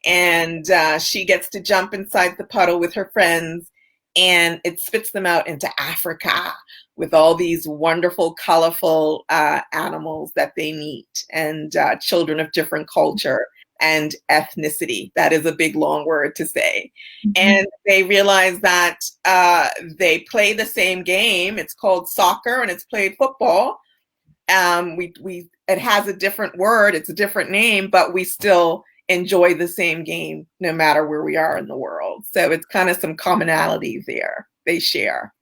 Speaker 5: And she gets to jump inside the puddle with her friends, and it spits them out into Africa with all these wonderful, colorful animals that they meet, and children of different culture. and ethnicity. That is a big, long word to say. And they realized that they play the same game. It's called soccer and it's played football. It has a different word, it's a different name, but we still enjoy the same game no matter where we are in the world. So it's kind of some commonality there they share.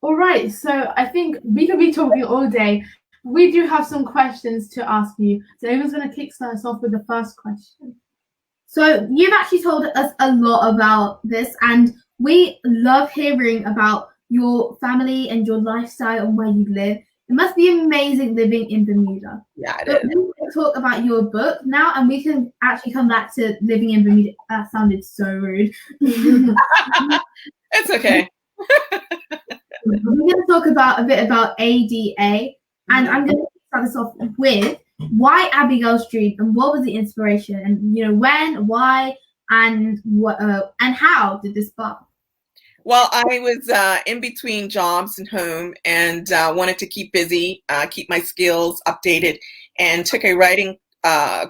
Speaker 1: All right, so I think we could be talking all day. We do have some questions to ask you. So Ava's going to kick us off with the first question.
Speaker 2: So you've actually told us a lot about this, and we love hearing about your family and your lifestyle and where you live. It must be amazing living in Bermuda.
Speaker 5: Yeah, it
Speaker 2: But
Speaker 5: is.
Speaker 2: we can talk about your book now, and we can actually come back to living in Bermuda. That sounded so rude.
Speaker 5: It's okay.
Speaker 2: We're going to talk about a bit about ADA, and I'm going to start this off with why Abigail Street and what was the inspiration, and when, why, and what, and how did this spark?
Speaker 5: Well, I was in between jobs and home, and wanted to keep busy, keep my skills updated, and took a writing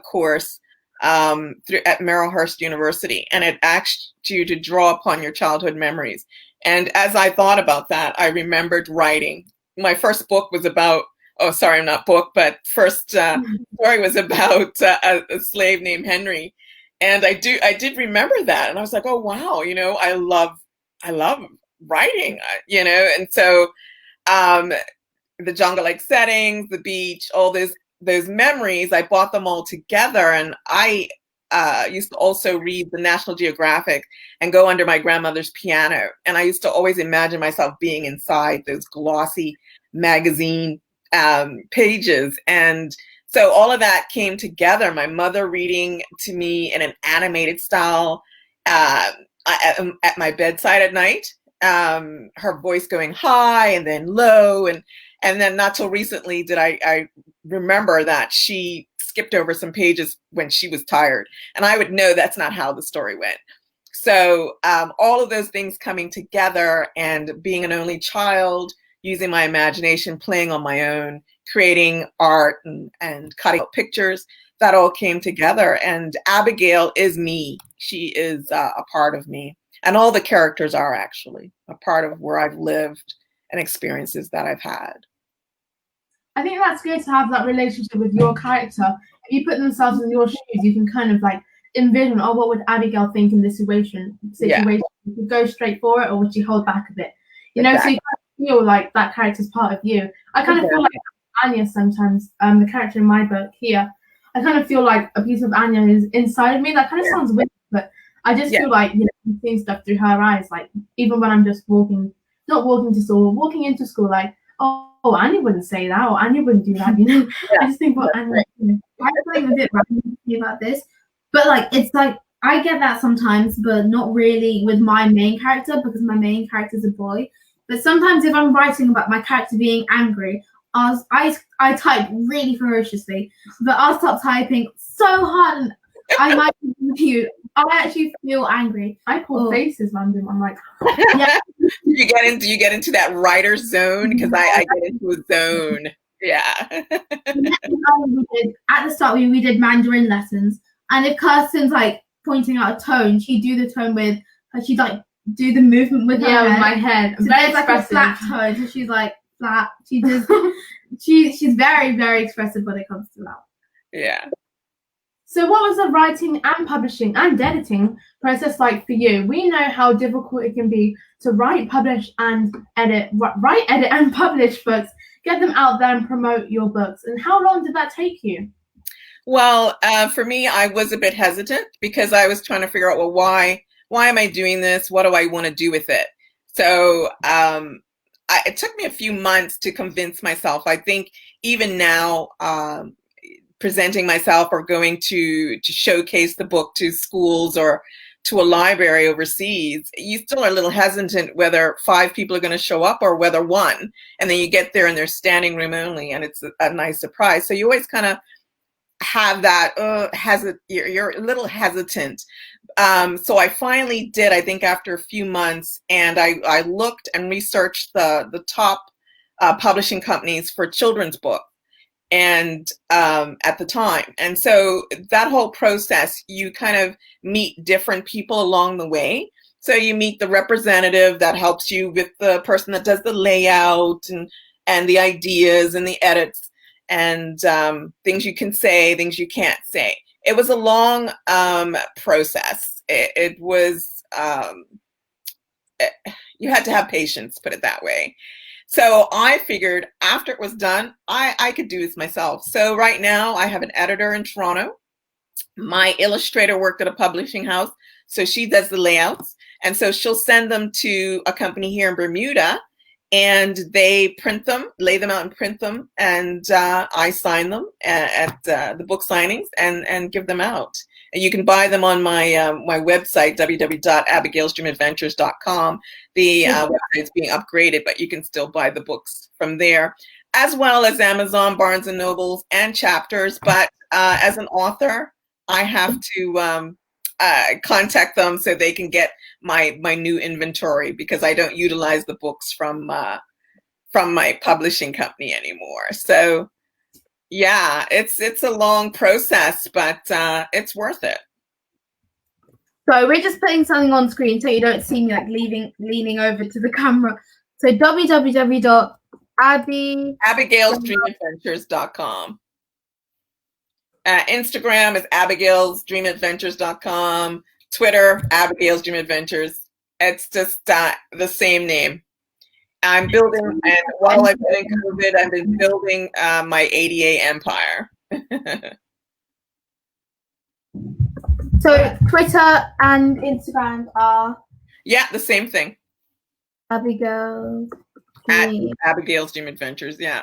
Speaker 5: course at Marylhurst University, and it asked you to draw upon your childhood memories. And as I thought about that, I remembered writing. My first book was about, first story was about a slave named Henry. And I did remember that. And I was like, oh, wow, I love writing, and so the jungle-like settings, the beach, all those memories, I brought them all together. And I used to also read the National Geographic and go under my grandmother's piano. And I used to always imagine myself being inside those glossy magazine pages. And so all of that came together. My mother reading to me in an animated style at my bedside at night, her voice going high and then low. And then not till recently did I remember that she skipped over some pages when she was tired. And I would know that's not how the story went. So all of those things coming together, and being an only child, using my imagination, playing on my own, creating art and cutting out pictures, that all came together. And Abigail is me. She is a part of me. And all the characters are actually a part of where I've lived and experiences that I've had.
Speaker 1: I think that's good to have that relationship with your character. If you put themselves in your shoes, you can kind of like envision, oh, what would Abigail think in this situation?
Speaker 5: Yeah.
Speaker 1: Would you go straight for it, or would you hold back a bit?
Speaker 5: Exactly.
Speaker 1: So you kind of feel like that character's part of you. I kind of feel like Anya sometimes, the character in my book here, I kind of feel like a piece of Anya is inside of me. That kind of sounds weird, but I just feel like, I'm seeing stuff through her eyes. Like, even when I'm just not walking to school, walking into school, like, oh, Anya wouldn't say that, or Anya wouldn't do that, I just think, Anya.
Speaker 2: I'm feeling a bit random about this, but like, it's like, I get that sometimes, but not really with my main character, because my main character is a boy. But sometimes if I'm writing about my character being angry, I type really ferociously, but I'll stop typing so hard, and I might be confused. I actually feel angry.
Speaker 1: I pull faces random. I'm like,
Speaker 2: yeah.
Speaker 5: You get into that writer zone, because I get into a zone. Yeah.
Speaker 2: At the start, we did Mandarin lessons, and if Kirsten's like pointing out a tone, she'd do the tone with her. She'd like do the movement with her head.
Speaker 1: with my head.
Speaker 2: So there's like a flat tone, so she's like flat. She just she's very, very expressive when it comes to that.
Speaker 5: Yeah.
Speaker 1: So what was the writing and publishing and editing process like for you? We know how difficult it can be to write, publish, and edit and publish books, get them out there and promote your books. And how long did that take you?
Speaker 5: Well, for me, I was a bit hesitant, because I was trying to figure out, well, why am I doing this? What do I want to do with it? So it took me a few months to convince myself. I think even now, presenting myself or going to showcase the book to schools or to a library overseas, you still are a little hesitant whether 5 people are going to show up or whether 1. And then you get there and there's standing room only, and it's a nice surprise. So you always kind of have that, you're a little hesitant. So I finally did, I think after a few months, and I looked and researched the top publishing companies for children's books. and at the time. And so that whole process, you kind of meet different people along the way. So you meet the representative that helps you with the person that does the layout and the ideas and the edits and things you can say, things you can't say. It was a long process. It was, you had to have patience, put it that way. So I figured after it was done, I could do this myself. So right now I have an editor in Toronto. My illustrator worked at a publishing house, so she does the layouts. And so she'll send them to a company here in Bermuda, and they print them, lay them out and print them, and I sign them at the book signings and give them out. And you can buy them on my my website, www.abigailsdreamadventures.com. The website's being upgraded, but you can still buy the books from there, as well as Amazon, Barnes and Nobles, and Chapters. But as an author, I have to contact them so they can get my new inventory, because I don't utilize the books from my publishing company anymore. So yeah, it's a long process, but it's worth it.
Speaker 2: So we're just putting something on screen so you don't see me like leaning over to the camera. So
Speaker 5: www.abigailsdreamadventures.com. Instagram is abigailsdreamadventures.com. Twitter, Abigail's Dream Adventures. It's just the same name. I'm building, and while I've been in COVID, I've been building my ADA empire.
Speaker 2: So Twitter and Instagram are?
Speaker 5: Yeah, the same thing.
Speaker 2: Abigail.
Speaker 5: At Abigail's Dream Adventures, yeah.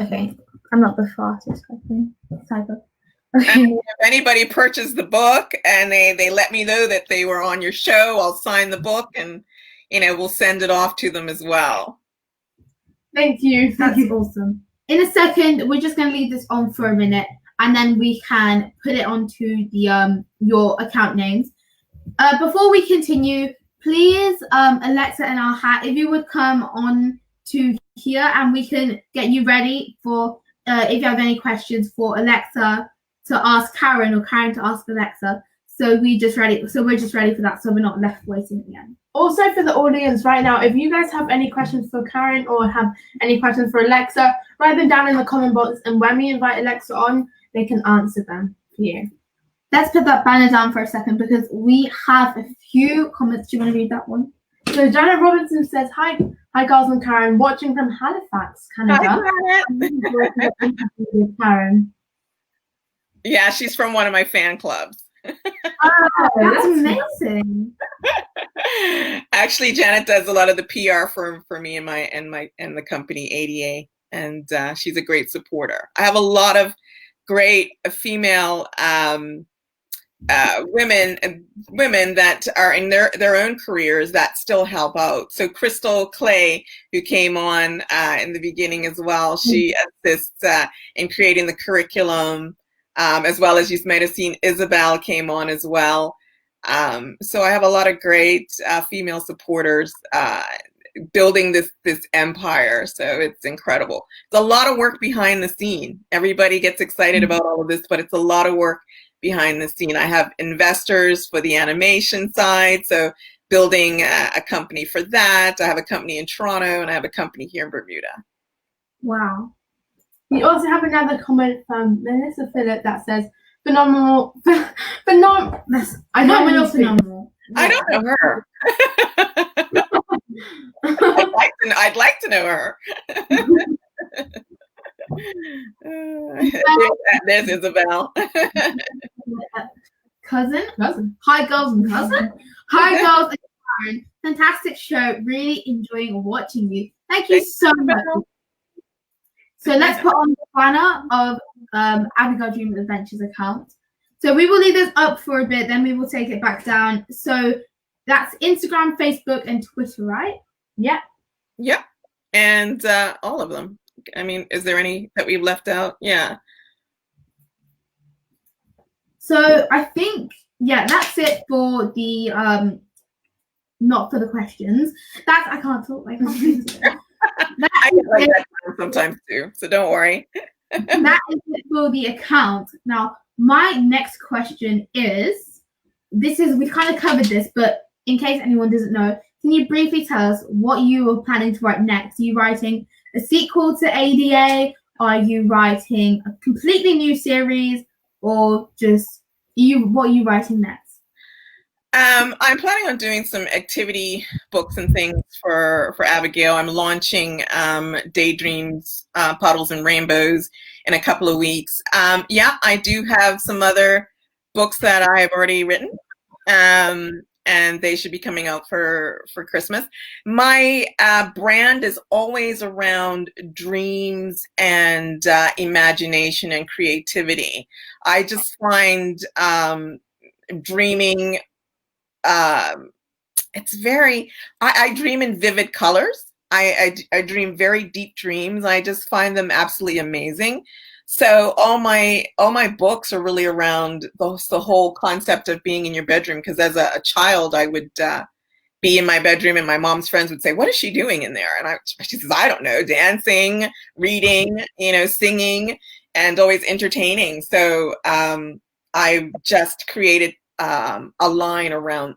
Speaker 2: Okay, I'm not the fastest typer.
Speaker 5: And if anybody purchased the book and they let me know that they were on your show, I'll sign the book and we'll send it off to them as well.
Speaker 1: Thank you.
Speaker 2: That's awesome. In a second, we're just going to leave this on for a minute, and then we can put it onto the your account names. Before we continue, please, Alexa and our hat, if you would come on to here, and we can get you ready for if you have any questions for Alexa to ask Karen, or Karen to ask Alexa. So we're just ready for that, so we're not left waiting at the end.
Speaker 1: Also, for the audience right now, if you guys have any questions for Karen or have any questions for Alexa, write them down in the comment box, and when we invite Alexa on, they can answer them for you.
Speaker 2: Let's put that banner down for a second, because we have a few comments. Do you want to read that one?
Speaker 1: So Janet Robinson says, hi girls and Karen, watching from Halifax, Canada.
Speaker 5: Hi,
Speaker 1: Karen.
Speaker 5: Yeah, she's from one of my fan clubs.
Speaker 2: Oh, that's amazing.
Speaker 5: Actually, Janet does a lot of the PR for me and the company ADA, and she's a great supporter. I have a lot of great female women that are in their own careers that still help out. So Crystal Clay, who came on in the beginning as well, she assists in creating the curriculum, as well as you might have seen Isabel came on as well. So I have a lot of great female supporters building this empire. So it's incredible. It's a lot of work behind the scene. Everybody gets excited about all of this, but it's a lot of work behind the scene. I have investors for the animation side, so building a company for that. I have a company in Toronto, and I have a company here in Bermuda.
Speaker 2: Wow.
Speaker 1: We also have another comment from Melissa Phillip that says, phenomenal. Phenomenal.
Speaker 2: I
Speaker 5: don't know her. I'd like to know her. There's Isabel.
Speaker 2: Cousin. Hi, girls and cousin. Hi, girls and Karen. Fantastic show. Really enjoying watching you. Thank you so much. So let's put on the banner of Abigail Dream Adventures account. So we will leave this up for a bit, then we will take it back down. So that's Instagram, Facebook, and Twitter, right?
Speaker 1: Yeah.
Speaker 5: Yeah. And all of them. I mean, is there any that we've left out? Yeah.
Speaker 2: So I think, yeah, that's it for the not for the questions. I can't talk. I can't.
Speaker 5: I get like that sometimes too. So don't worry.
Speaker 2: That is it for the account. Now, my next question is, we kind of covered this, but in case anyone doesn't know, can you briefly tell us what you are planning to write next? Are you writing a sequel to ADA? Are you writing a completely new series, or just what are you writing next?
Speaker 5: I'm planning on doing some activity books and things for Abigail. I'm launching Daydreams, Puddles and Rainbows in a couple of weeks. Yeah, I do have some other books that I have already written, and they should be coming out for Christmas. My brand is always around dreams and imagination and creativity. I just find dreaming, it's very, I dream in vivid colors. I dream very deep dreams. I just find them absolutely amazing. So all my books are really around the whole concept of being in your bedroom. Because as a child, I would be in my bedroom, and my mom's friends would say, "What is she doing in there?" And she says, "I don't know, dancing, reading, singing, and always entertaining." So I just created a line around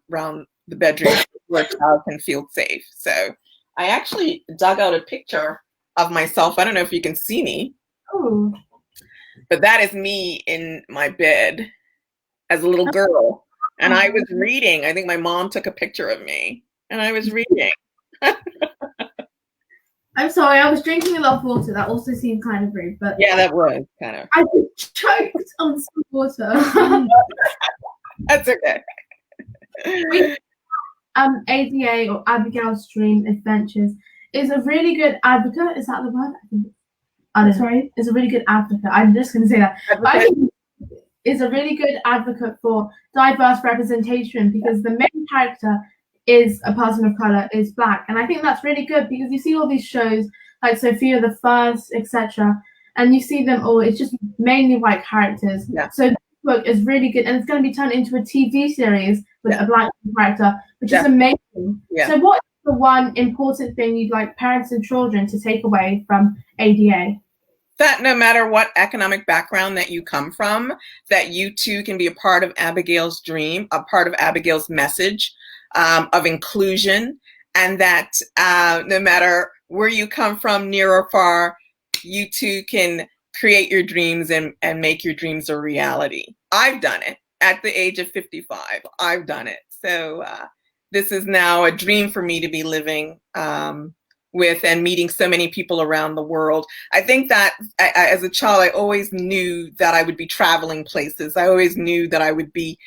Speaker 5: the bedroom where a child can feel safe. So I actually dug out a picture of myself. I don't know if you can see me.
Speaker 1: Oh.
Speaker 5: But that is me in my bed as a little girl. And I was reading. I think my mom took a picture of me, and I was reading.
Speaker 2: I'm sorry, I was drinking a lot of water. That also seemed kind of rude, but
Speaker 5: yeah, that was kind of.
Speaker 2: I choked on some water.
Speaker 5: That's okay.
Speaker 1: ADA, or Abigail's Dream Adventures, is a really good advocate. Is that the word? Sorry, is a really good advocate. I'm just going to say that. I think is a really good advocate for diverse representation, because the main character is a person of color, is Black, and I think that's really good, because you see all these shows like Sophia the First, etc., and you see them all. It's just mainly white characters.
Speaker 5: Yeah.
Speaker 1: So this book is really good, and it's going to be turned into a TV series with a Black character, which is amazing.
Speaker 5: Yeah.
Speaker 1: So what is the one important thing you'd like parents and children to take away from ADA?
Speaker 5: That no matter what economic background that you come from, that you too can be a part of Abigail's dream, a part of Abigail's message of inclusion, and that no matter where you come from, near or far, you too can create your dreams and make your dreams a reality. I've done it at the age of 55. I've done it. So this is now a dream for me to be living with and meeting so many people around the world. I think that as a child, I always knew that I would be traveling places. I always knew that I would be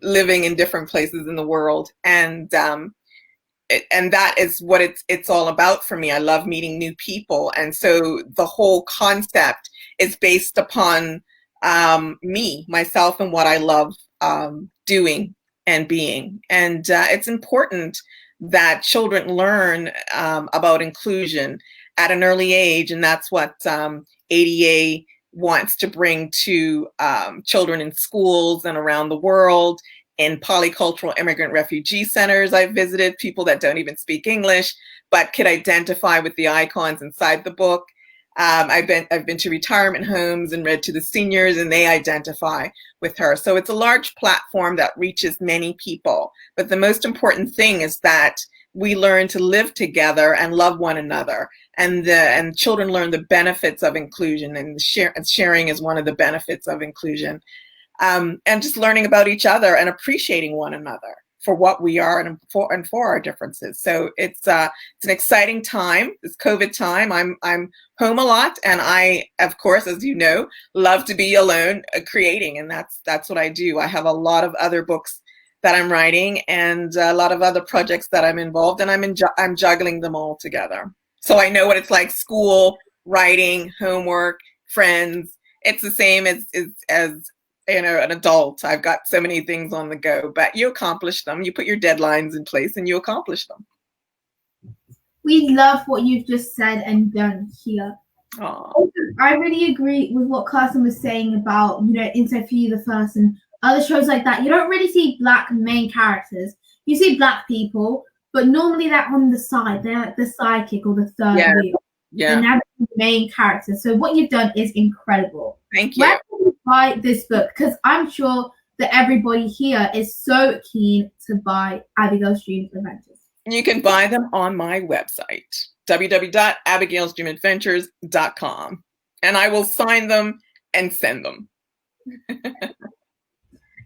Speaker 5: living in different places in the world. And that is what it's all about for me. I love meeting new people. And so the whole concept is based upon myself, and what I love doing and being. And it's important that children learn about inclusion at an early age. And that's what ADA wants to bring to children in schools and around the world, in polycultural immigrant refugee centers. I've visited people that don't even speak English, but could identify with the icons inside the book. I've been to retirement homes and read to the seniors, and they identify with her. So it's a large platform that reaches many people. But the most important thing is that we learn to live together and love one another, and children learn the benefits of inclusion, and sharing is one of the benefits of inclusion, and just learning about each other and appreciating one another for what we are and for our differences. So it's an exciting time, this COVID time. I'm home a lot, and I, of course, as you know, love to be alone creating, and that's what I do. I have a lot of other books that I'm writing, and a lot of other projects that I'm involved in. I'm juggling them all together. So I know what it's like: school, writing, homework, friends. It's the same as an adult. I've got so many things on the go, but you accomplish them. You put your deadlines in place, and you accomplish them.
Speaker 2: We love what you've just said and done here.
Speaker 5: Aww.
Speaker 2: I really agree with what Carson was saying about, in Sophia the First and other shows like that. You don't really see Black main characters. You see Black people, but normally they're on the side. They're like the sidekick or the third wheel.
Speaker 5: Yeah.
Speaker 2: And the main character. So what you've done is incredible.
Speaker 5: Thank you.
Speaker 2: Where can you buy this book? Because I'm sure that everybody here is so keen to buy Abigail's Dream Adventures.
Speaker 5: You can buy them on my website, www.abigailsdreamadventures.com. And I will sign them and send them.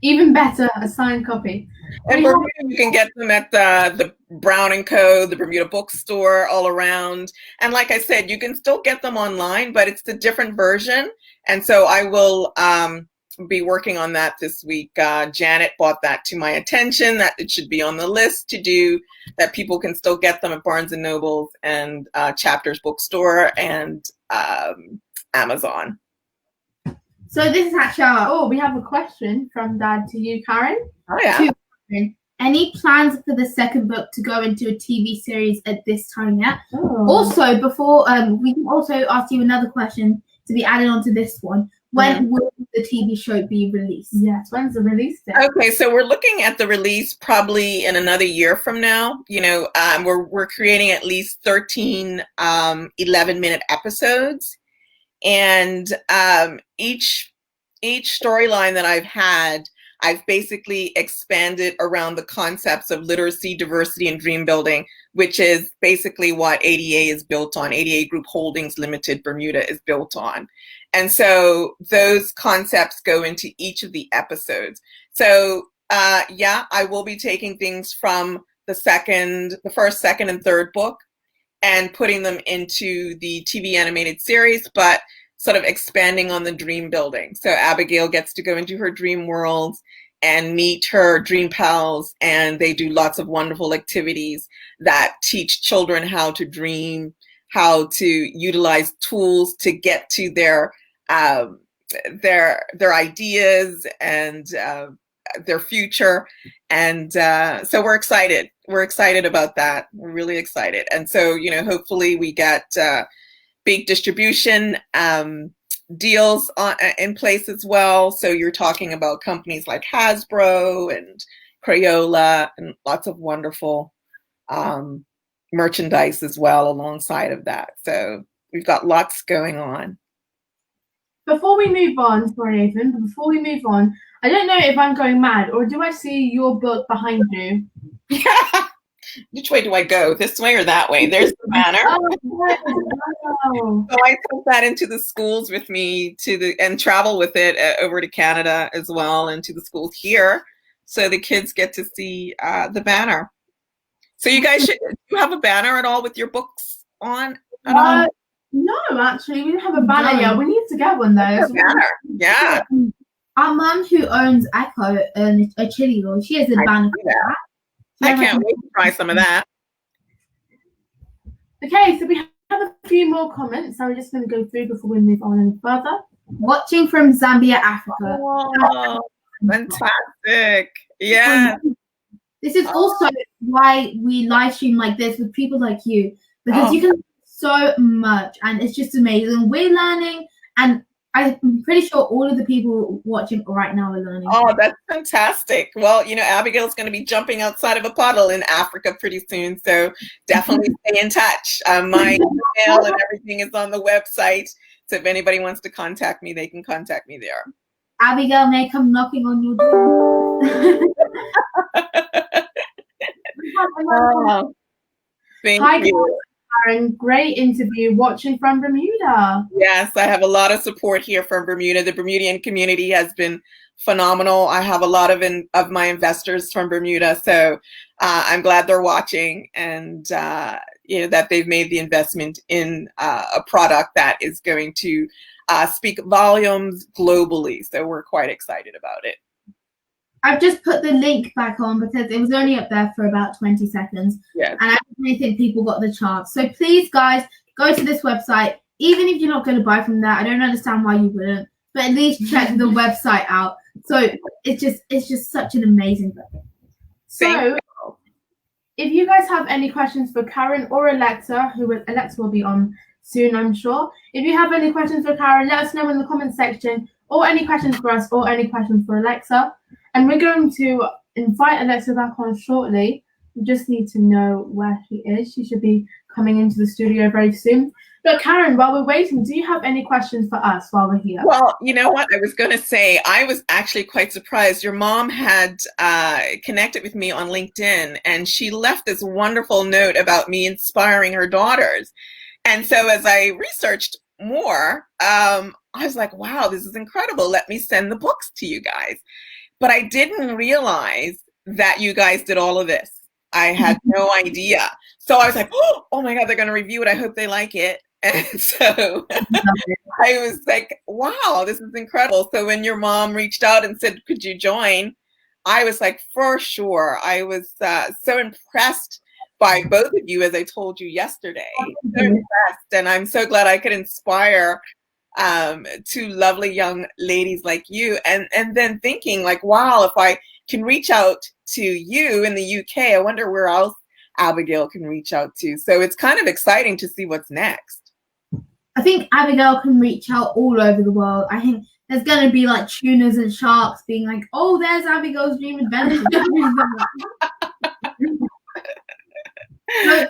Speaker 1: Even better, a signed copy.
Speaker 5: And Bermuda, you can get them at the Brown & Co., the Bermuda bookstore, all around. And like I said, you can still get them online, but it's a different version. And so I will be working on that this week. Janet brought that to my attention, that it should be on the list to do, that people can still get them at Barnes & Nobles and Chapters Bookstore and Amazon.
Speaker 2: So this is actually
Speaker 1: we have a question from Dad to you, Karen.
Speaker 5: Oh, yeah.
Speaker 2: Any plans for the second book to go into a TV series at this time yet?
Speaker 1: Oh.
Speaker 2: Also, before we can also ask you another question to be added on to this one. When will the TV show be released?
Speaker 1: Yes, when's the release date?
Speaker 5: Okay, so we're looking at the release probably in another year from now. You know, we're creating at least 13 11-minute episodes, and each storyline that I've had, I've basically expanded around the concepts of literacy, diversity, and dream building, which is basically what ADA is built on. ADA Group Holdings Limited Bermuda is built on. And so those concepts go into each of the episodes. So yeah, I will be taking things from the first, second, and third book and putting them into the TV animated series, but sort of expanding on the dream building. So Abigail gets to go into her dream world and meet her dream pals, and they do lots of wonderful activities that teach children how to dream, how to utilize tools to get to their ideas and their future. And so we're excited. We're excited about that. We're really excited. And so, you know, hopefully we get big distribution deals in place as well. So you're talking about companies like Hasbro and Crayola and lots of wonderful merchandise as well alongside of that. So we've got lots going on.
Speaker 1: Before we move on, sorry, Ethan, but before we move on, I don't know if I'm going mad or do I see your book behind you?
Speaker 5: Yeah. Which way do I go? This way or that way? There's the banner.
Speaker 1: Oh.
Speaker 5: So I took that into the schools with me and travel with it over to Canada as well and to the schools here. So the kids get to see the banner. So you guys do you have a banner at all with your books on?
Speaker 1: No, actually, we don't have a banner yet. We need to get one though.
Speaker 5: A banner. Yeah.
Speaker 2: Our mum, who owns Echo, a chili roll, she has a banner for that.
Speaker 5: I can't wait to try some of that.
Speaker 1: Okay, so we have a few more comments. So we're just going to go through before we move on any further.
Speaker 2: Watching from Zambia, Africa.
Speaker 5: Oh, fantastic. Yeah.
Speaker 2: This is also why we live stream like this with people like you, because you can learn so much and it's just amazing. We're learning, and I'm pretty sure all of the people watching right now are learning.
Speaker 5: Oh, that's fantastic. Well, you know, Abigail's going to be jumping outside of a puddle in Africa pretty soon. So definitely stay in touch. My email and everything is on the website. So if anybody wants to contact me, they can contact me there.
Speaker 2: Abigail may come knocking on your door.
Speaker 5: Thank you.
Speaker 1: Karen, great interview. Watching from Bermuda.
Speaker 5: Yes, I have a lot of support here from Bermuda. The Bermudian community has been phenomenal. I have a lot of my investors from Bermuda, so I'm glad they're watching, and you know, that they've made the investment in a product that is going to speak volumes globally. So we're quite excited about it.
Speaker 2: I've just put the link back on because it was only up there for about 20 seconds.
Speaker 5: Yes.
Speaker 2: And I really think people got the chance. So please, guys, go to this website. Even if you're not going to buy from there, I don't understand why you wouldn't, but at least check the website out. So it's just such an amazing book.
Speaker 1: So if you guys have any questions for Karen or Alexa, Alexa will be on soon, I'm sure. If you have any questions for Karen, let us know in the comment section, or any questions for us, or any questions for Alexa. And we're going to invite Alexa back on shortly. We just need to know where she is. She should be coming into the studio very soon. But Karen, while we're waiting, do you have any questions for us while we're here?
Speaker 5: Well, you know what? I was going to say, I was actually quite surprised. Your mom had connected with me on LinkedIn, and she left this wonderful note about me inspiring her daughters. And so as I researched more, I was like, wow, this is incredible. Let me send the books to you guys. But I didn't realize that you guys did all of this. I had no idea. So I was like, oh my God, they're going to review it. I hope they like it. And so I was like, wow, this is incredible. So when your mom reached out and said, could you join? I was like, for sure. I was so impressed by both of you, as I told you yesterday. So impressed. And I'm so glad I could inspire two lovely young ladies like you. And then thinking like, wow, if I can reach out to you in the UK, I wonder where else Abigail can reach out to. So it's kind of exciting to see what's next.
Speaker 2: I think Abigail can reach out all over the world. I think there's going to be like tuners and sharks being like, oh, there's Abigail's Dream Adventure. So,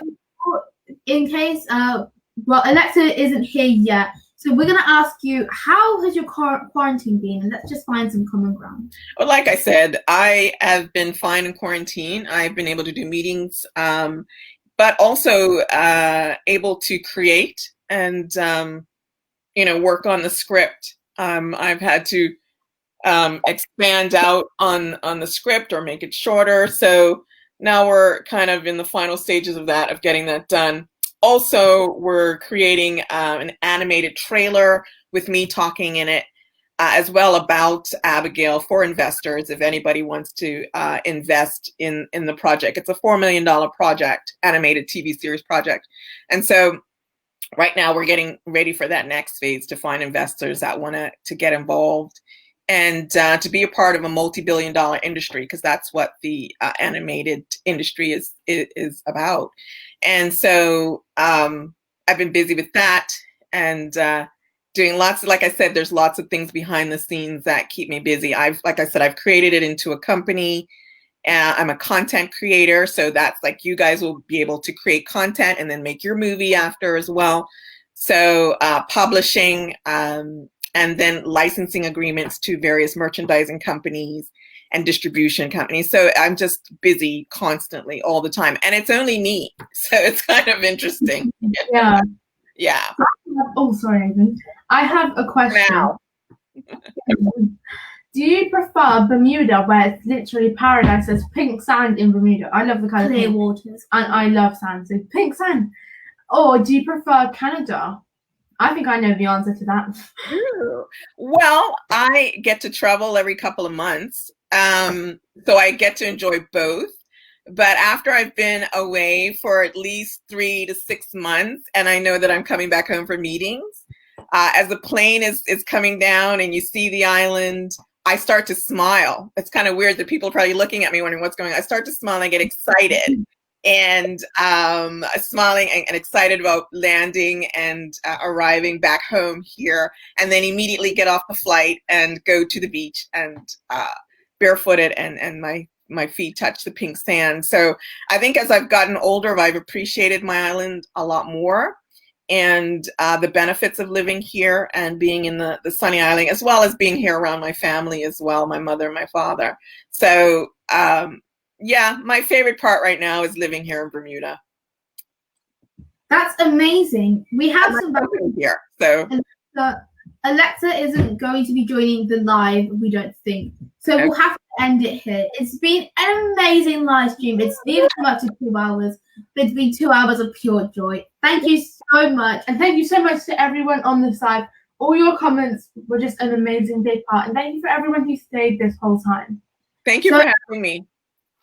Speaker 2: in case, well, Alexa isn't here yet, so we're going to ask you, how has your quarantine been? And let's just find some common ground.
Speaker 5: Well, like I said, I have been fine in quarantine. I've been able to do meetings, but also able to create and, work on the script. I've had to expand out on the script or make it shorter. So now we're kind of in the final stages of that, of getting that done. Also, we're creating an animated trailer with me talking in it as well about Abigail for investors, if anybody wants to invest in the project. It's a $4 million project, animated TV series project. And so right now we're getting ready for that next phase to find investors that want to get involved and to be a part of a multi-billion-dollar industry, because that's what the animated industry is about. And so I've been busy with that and doing lots of, like I said, there's lots of things behind the scenes that keep me busy. Like I said, I've created it into a company. I'm a content creator, so that's like you guys will be able to create content and then make your movie after as well. So publishing and then licensing agreements to various merchandising companies and distribution companies. So I'm just busy constantly all the time, and it's only me, so it's kind of interesting.
Speaker 1: Yeah.
Speaker 5: Yeah.
Speaker 1: Oh, sorry, Aidan. I have a question.
Speaker 5: Now.
Speaker 1: Do you prefer Bermuda, where it's literally paradise? There's pink sand in Bermuda. I love the color
Speaker 2: Clear
Speaker 1: pink,
Speaker 2: waters.
Speaker 1: and I love sand. So pink sand. Or do you prefer Canada? I think I know the answer to that.
Speaker 5: Ooh. Well, I get to travel every couple of months, so I get to enjoy both. But after I've been away for at least 3 to 6 months, and I know that I'm coming back home for meetings, as the plane is coming down and you see the island, I start to smile. It's kind of weird that people are probably looking at me wondering what's going on. I start to smile and I get excited and smiling and excited about landing and arriving back home here, and then immediately get off the flight and go to the beach and barefooted and my feet touch the pink sand. So I think as I've gotten older, I've appreciated my island a lot more, and the benefits of living here and being in the sunny island, as well as being here around my family as well, my mother and my father. So yeah, my favorite part right now is living here in Bermuda.
Speaker 2: That's amazing. We have some
Speaker 5: here. So
Speaker 2: Alexa isn't going to be joining the live, we don't think. So we'll have to end it here. It's been an amazing live stream. It's nearly come up to 2 hours, but it's been 2 hours of pure joy. Thank you so much.
Speaker 1: And thank you so much to everyone on the side. All your comments were just an amazing big part. And thank you for everyone who stayed this whole time.
Speaker 5: Thank you for having me.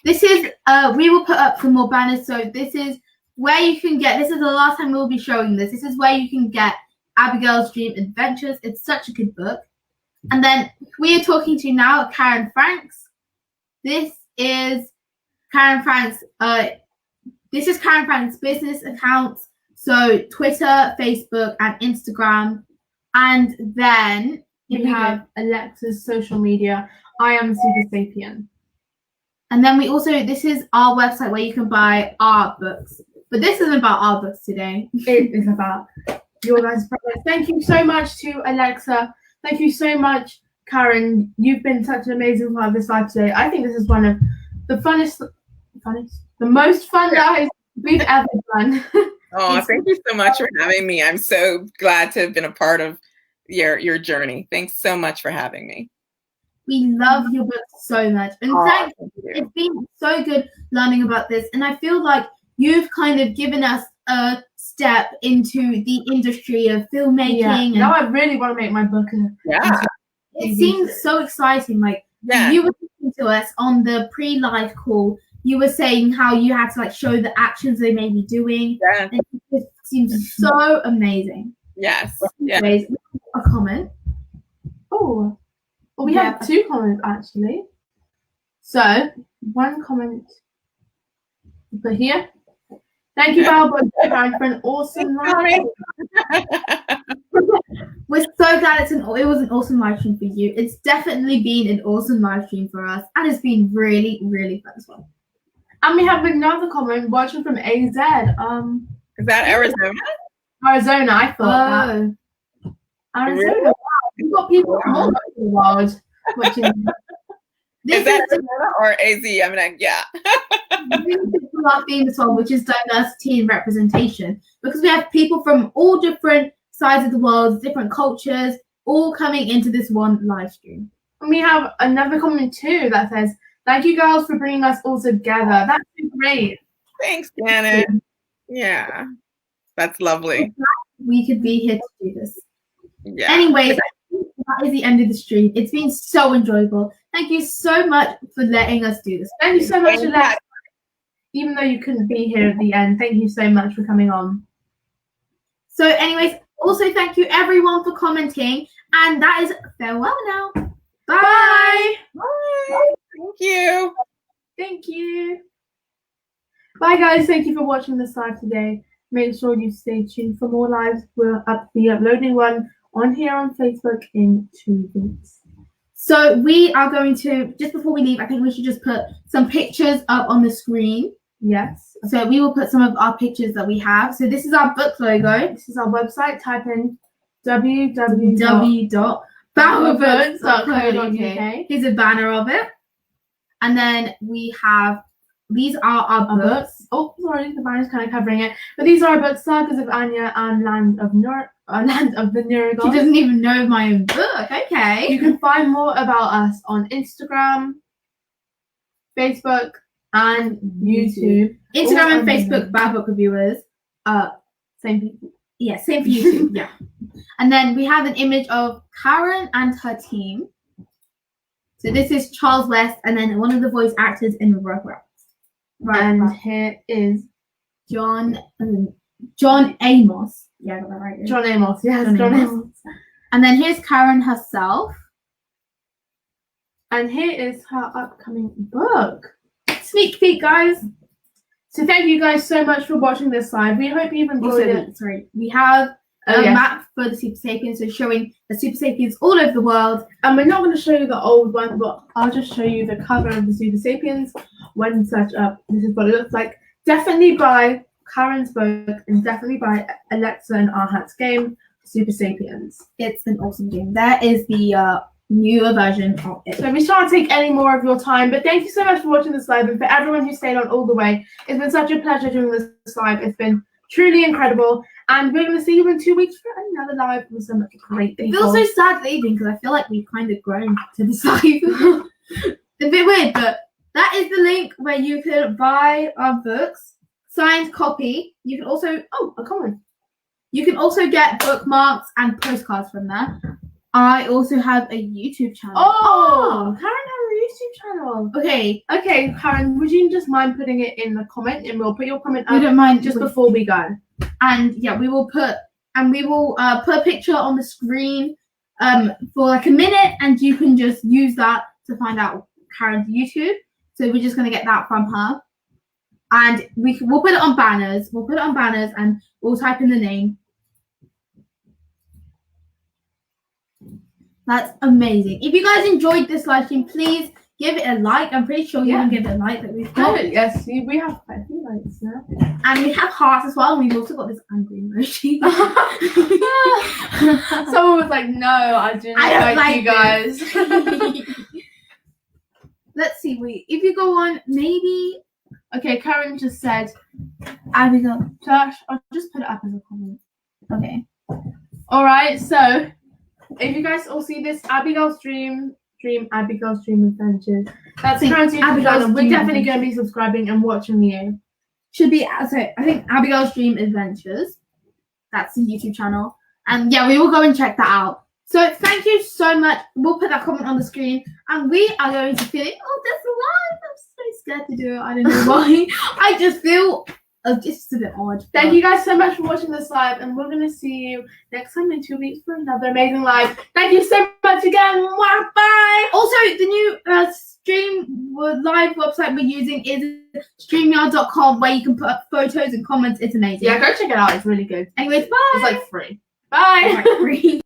Speaker 2: This is, we will put up some more banners. So this is where you can get, this is the last time we'll be showing this. This is where you can get Abigail's Dream Adventures. It's such a good book. And then we are talking to now Karen Franks. This is Karen Franks. This is Karen Franks' business accounts. So Twitter, Facebook, and Instagram. And then
Speaker 1: you have Alexa's social media. I am Super Sapien.
Speaker 2: And then we also, this is our website where you can buy our books. But this isn't about our books today.
Speaker 1: It is about your guys' progress. Thank you so much to Alexa. Thank you so much, Karen. You've been such an amazing part of this live today. I think this is one of the the most fun lives we've ever done.
Speaker 5: Oh, thank you so much for having me. I'm so glad to have been a part of your journey. Thanks so much for having me.
Speaker 2: We love your book so much. And
Speaker 5: Thank
Speaker 2: it's been so good learning about this. And I feel like you've kind of given us a step into the industry of filmmaking.
Speaker 1: Yeah.
Speaker 2: And
Speaker 1: Now I really want to make my book.
Speaker 2: it seems so exciting. Like you were talking to us on the pre-live call. You were saying how you had to like show the actions they may be doing.
Speaker 5: Yeah.
Speaker 2: And it seems so amazing.
Speaker 5: Yes.
Speaker 2: Anyways, a comment.
Speaker 1: Oh, well, we have 2 comments actually. So, one comment put here. Thank you, Mbawa, for an awesome live.
Speaker 2: We're so glad it was an awesome live stream for you. It's definitely been an awesome live stream for us, and it's been really, really fun as well.
Speaker 1: And we have another comment watching from AZ.
Speaker 5: Is that Arizona?
Speaker 1: Arizona, I thought that. Arizona,
Speaker 5: Really?
Speaker 1: wow. We've got people from all over the world watching.
Speaker 5: Is that Arizona or AZ? I mean, like, yeah.
Speaker 2: Our theme as well, which is diversity and representation, because we have people from all different sides of the world, different cultures, all coming into this one live stream.
Speaker 1: And we have another comment too that says, "Thank you, girls, for bringing us all together." That's been great.
Speaker 5: Thanks, Janet. Yeah, that's lovely.
Speaker 2: We could be here to do this.
Speaker 5: Yeah.
Speaker 2: Anyways, that is the end of the stream. It's been so enjoyable. Thank you so much for letting us do this.
Speaker 1: Thank you so much, Alexa. Even though you couldn't be here at the end, thank you so much for coming on.
Speaker 2: So anyways, also thank you everyone for commenting. And that is farewell now. Bye.
Speaker 5: Bye. Thank you.
Speaker 1: Thank you. Bye, guys. Thank you for watching this live today. Make sure you stay tuned for more lives. We'll be uploading one on here on Facebook in 2 weeks.
Speaker 2: So we are going to, just before we leave, I think we should just put some pictures up on the screen.
Speaker 1: Yes.
Speaker 2: So we will put some of our pictures that we have. So this is our book logo.
Speaker 1: This is our website. Type in www.bowabooks.co.uk.
Speaker 2: Here's a banner of it. And then we have, these are our books.
Speaker 1: Oh, sorry, the banner's kind of covering it. But these are our books, Sagas of Anya and Land of the Neurogods.
Speaker 2: She doesn't even know my own book. Okay.
Speaker 1: You can find more about us on Instagram, Facebook, and YouTube.
Speaker 2: Instagram and Facebook, Bad Book Reviewers.
Speaker 1: Same people.
Speaker 2: Yeah, same for YouTube. Yeah. And then we have an image of Karen and her team. So this is Charles West, and then one of the voice actors in the Rugrats.
Speaker 1: Right. And here is
Speaker 2: John Amos. Yeah, I got that right.
Speaker 1: John Amos. Yes, John Amos.
Speaker 2: And then here's Karen herself.
Speaker 1: And here is her upcoming book. Sneak peek, guys. So thank you guys so much for watching this live. We hope you've enjoyed it.
Speaker 2: Sorry, we have a map for the Super Sapiens, so showing the Super Sapiens all over the world.
Speaker 1: And we're not going to show you the old one, but I'll just show you the cover of the Super Sapiens. When you search up, this is what it looks like. Definitely buy Karen's book and definitely buy Alexa and Arhat's game, Super Sapiens.
Speaker 2: It's an awesome game. That is the newer version of it.
Speaker 1: So we shan't take any more of your time, but thank you so much for watching this live, and for everyone who stayed on all the way. It's been such a pleasure doing this live. It's been truly incredible, and we're going to see you in 2 weeks for another live with some great people.
Speaker 2: It feels so sad leaving because I feel like we've kind of grown to this live. A bit weird, but that is the link where you can buy our books, signed copy. You can also
Speaker 1: a comment.
Speaker 2: You can also get bookmarks and postcards from there. I also have a YouTube channel.
Speaker 1: Oh, Karen has a YouTube channel.
Speaker 2: Okay,
Speaker 1: Karen, would you just mind putting it in the comment, and we'll put your comment up.
Speaker 2: We don't mind
Speaker 1: just before we go.
Speaker 2: And yeah, we will put a picture on the screen for like a minute, and you can just use that to find out Karen's YouTube. So we're just gonna get that from her, and we'll put it on banners. We'll put it on banners, and we'll type in the name. That's amazing. If you guys enjoyed this live stream, please give it a like. I'm pretty sure you
Speaker 1: Yeah.
Speaker 2: can give it a like that we've
Speaker 1: Oh,
Speaker 2: got.
Speaker 1: yes, we have quite a few likes now.
Speaker 2: And we have hearts as well. And we've also got this angry emoji.
Speaker 1: Someone was like, "No, I do not
Speaker 2: I don't
Speaker 1: like you guys."
Speaker 2: Let's see. Wait. If you go on, maybe.
Speaker 1: Okay, Karen just said,
Speaker 2: Abigail.
Speaker 1: "Josh, I'll just put it up as a comment."
Speaker 2: Okay.
Speaker 1: All right, so if you guys all see this, Abigail's Dream Adventures. That's
Speaker 2: See,
Speaker 1: Karen's YouTube
Speaker 2: Abigail's
Speaker 1: channel. We're
Speaker 2: Dream
Speaker 1: definitely going to be subscribing and watching you.
Speaker 2: Should be. So I think Abigail's Dream Adventures. That's the YouTube channel. And yeah, we will go and check that out. So thank you so much. We'll put that comment on the screen. And we are going to feel that's live. I'm so scared to do it. I don't know why. I just feel just a bit odd.
Speaker 1: Thank you guys so much for watching this live, and we're going to see you next time in 2 weeks for another amazing live. Thank you so much again. Mwah, bye.
Speaker 2: Also, the new stream live website we're using is streamyard.com, where you can put up photos and comments. It's amazing.
Speaker 1: Yeah, go check it out. It's really good.
Speaker 2: Anyways, bye.
Speaker 1: It's like free. Bye.
Speaker 2: It's like free.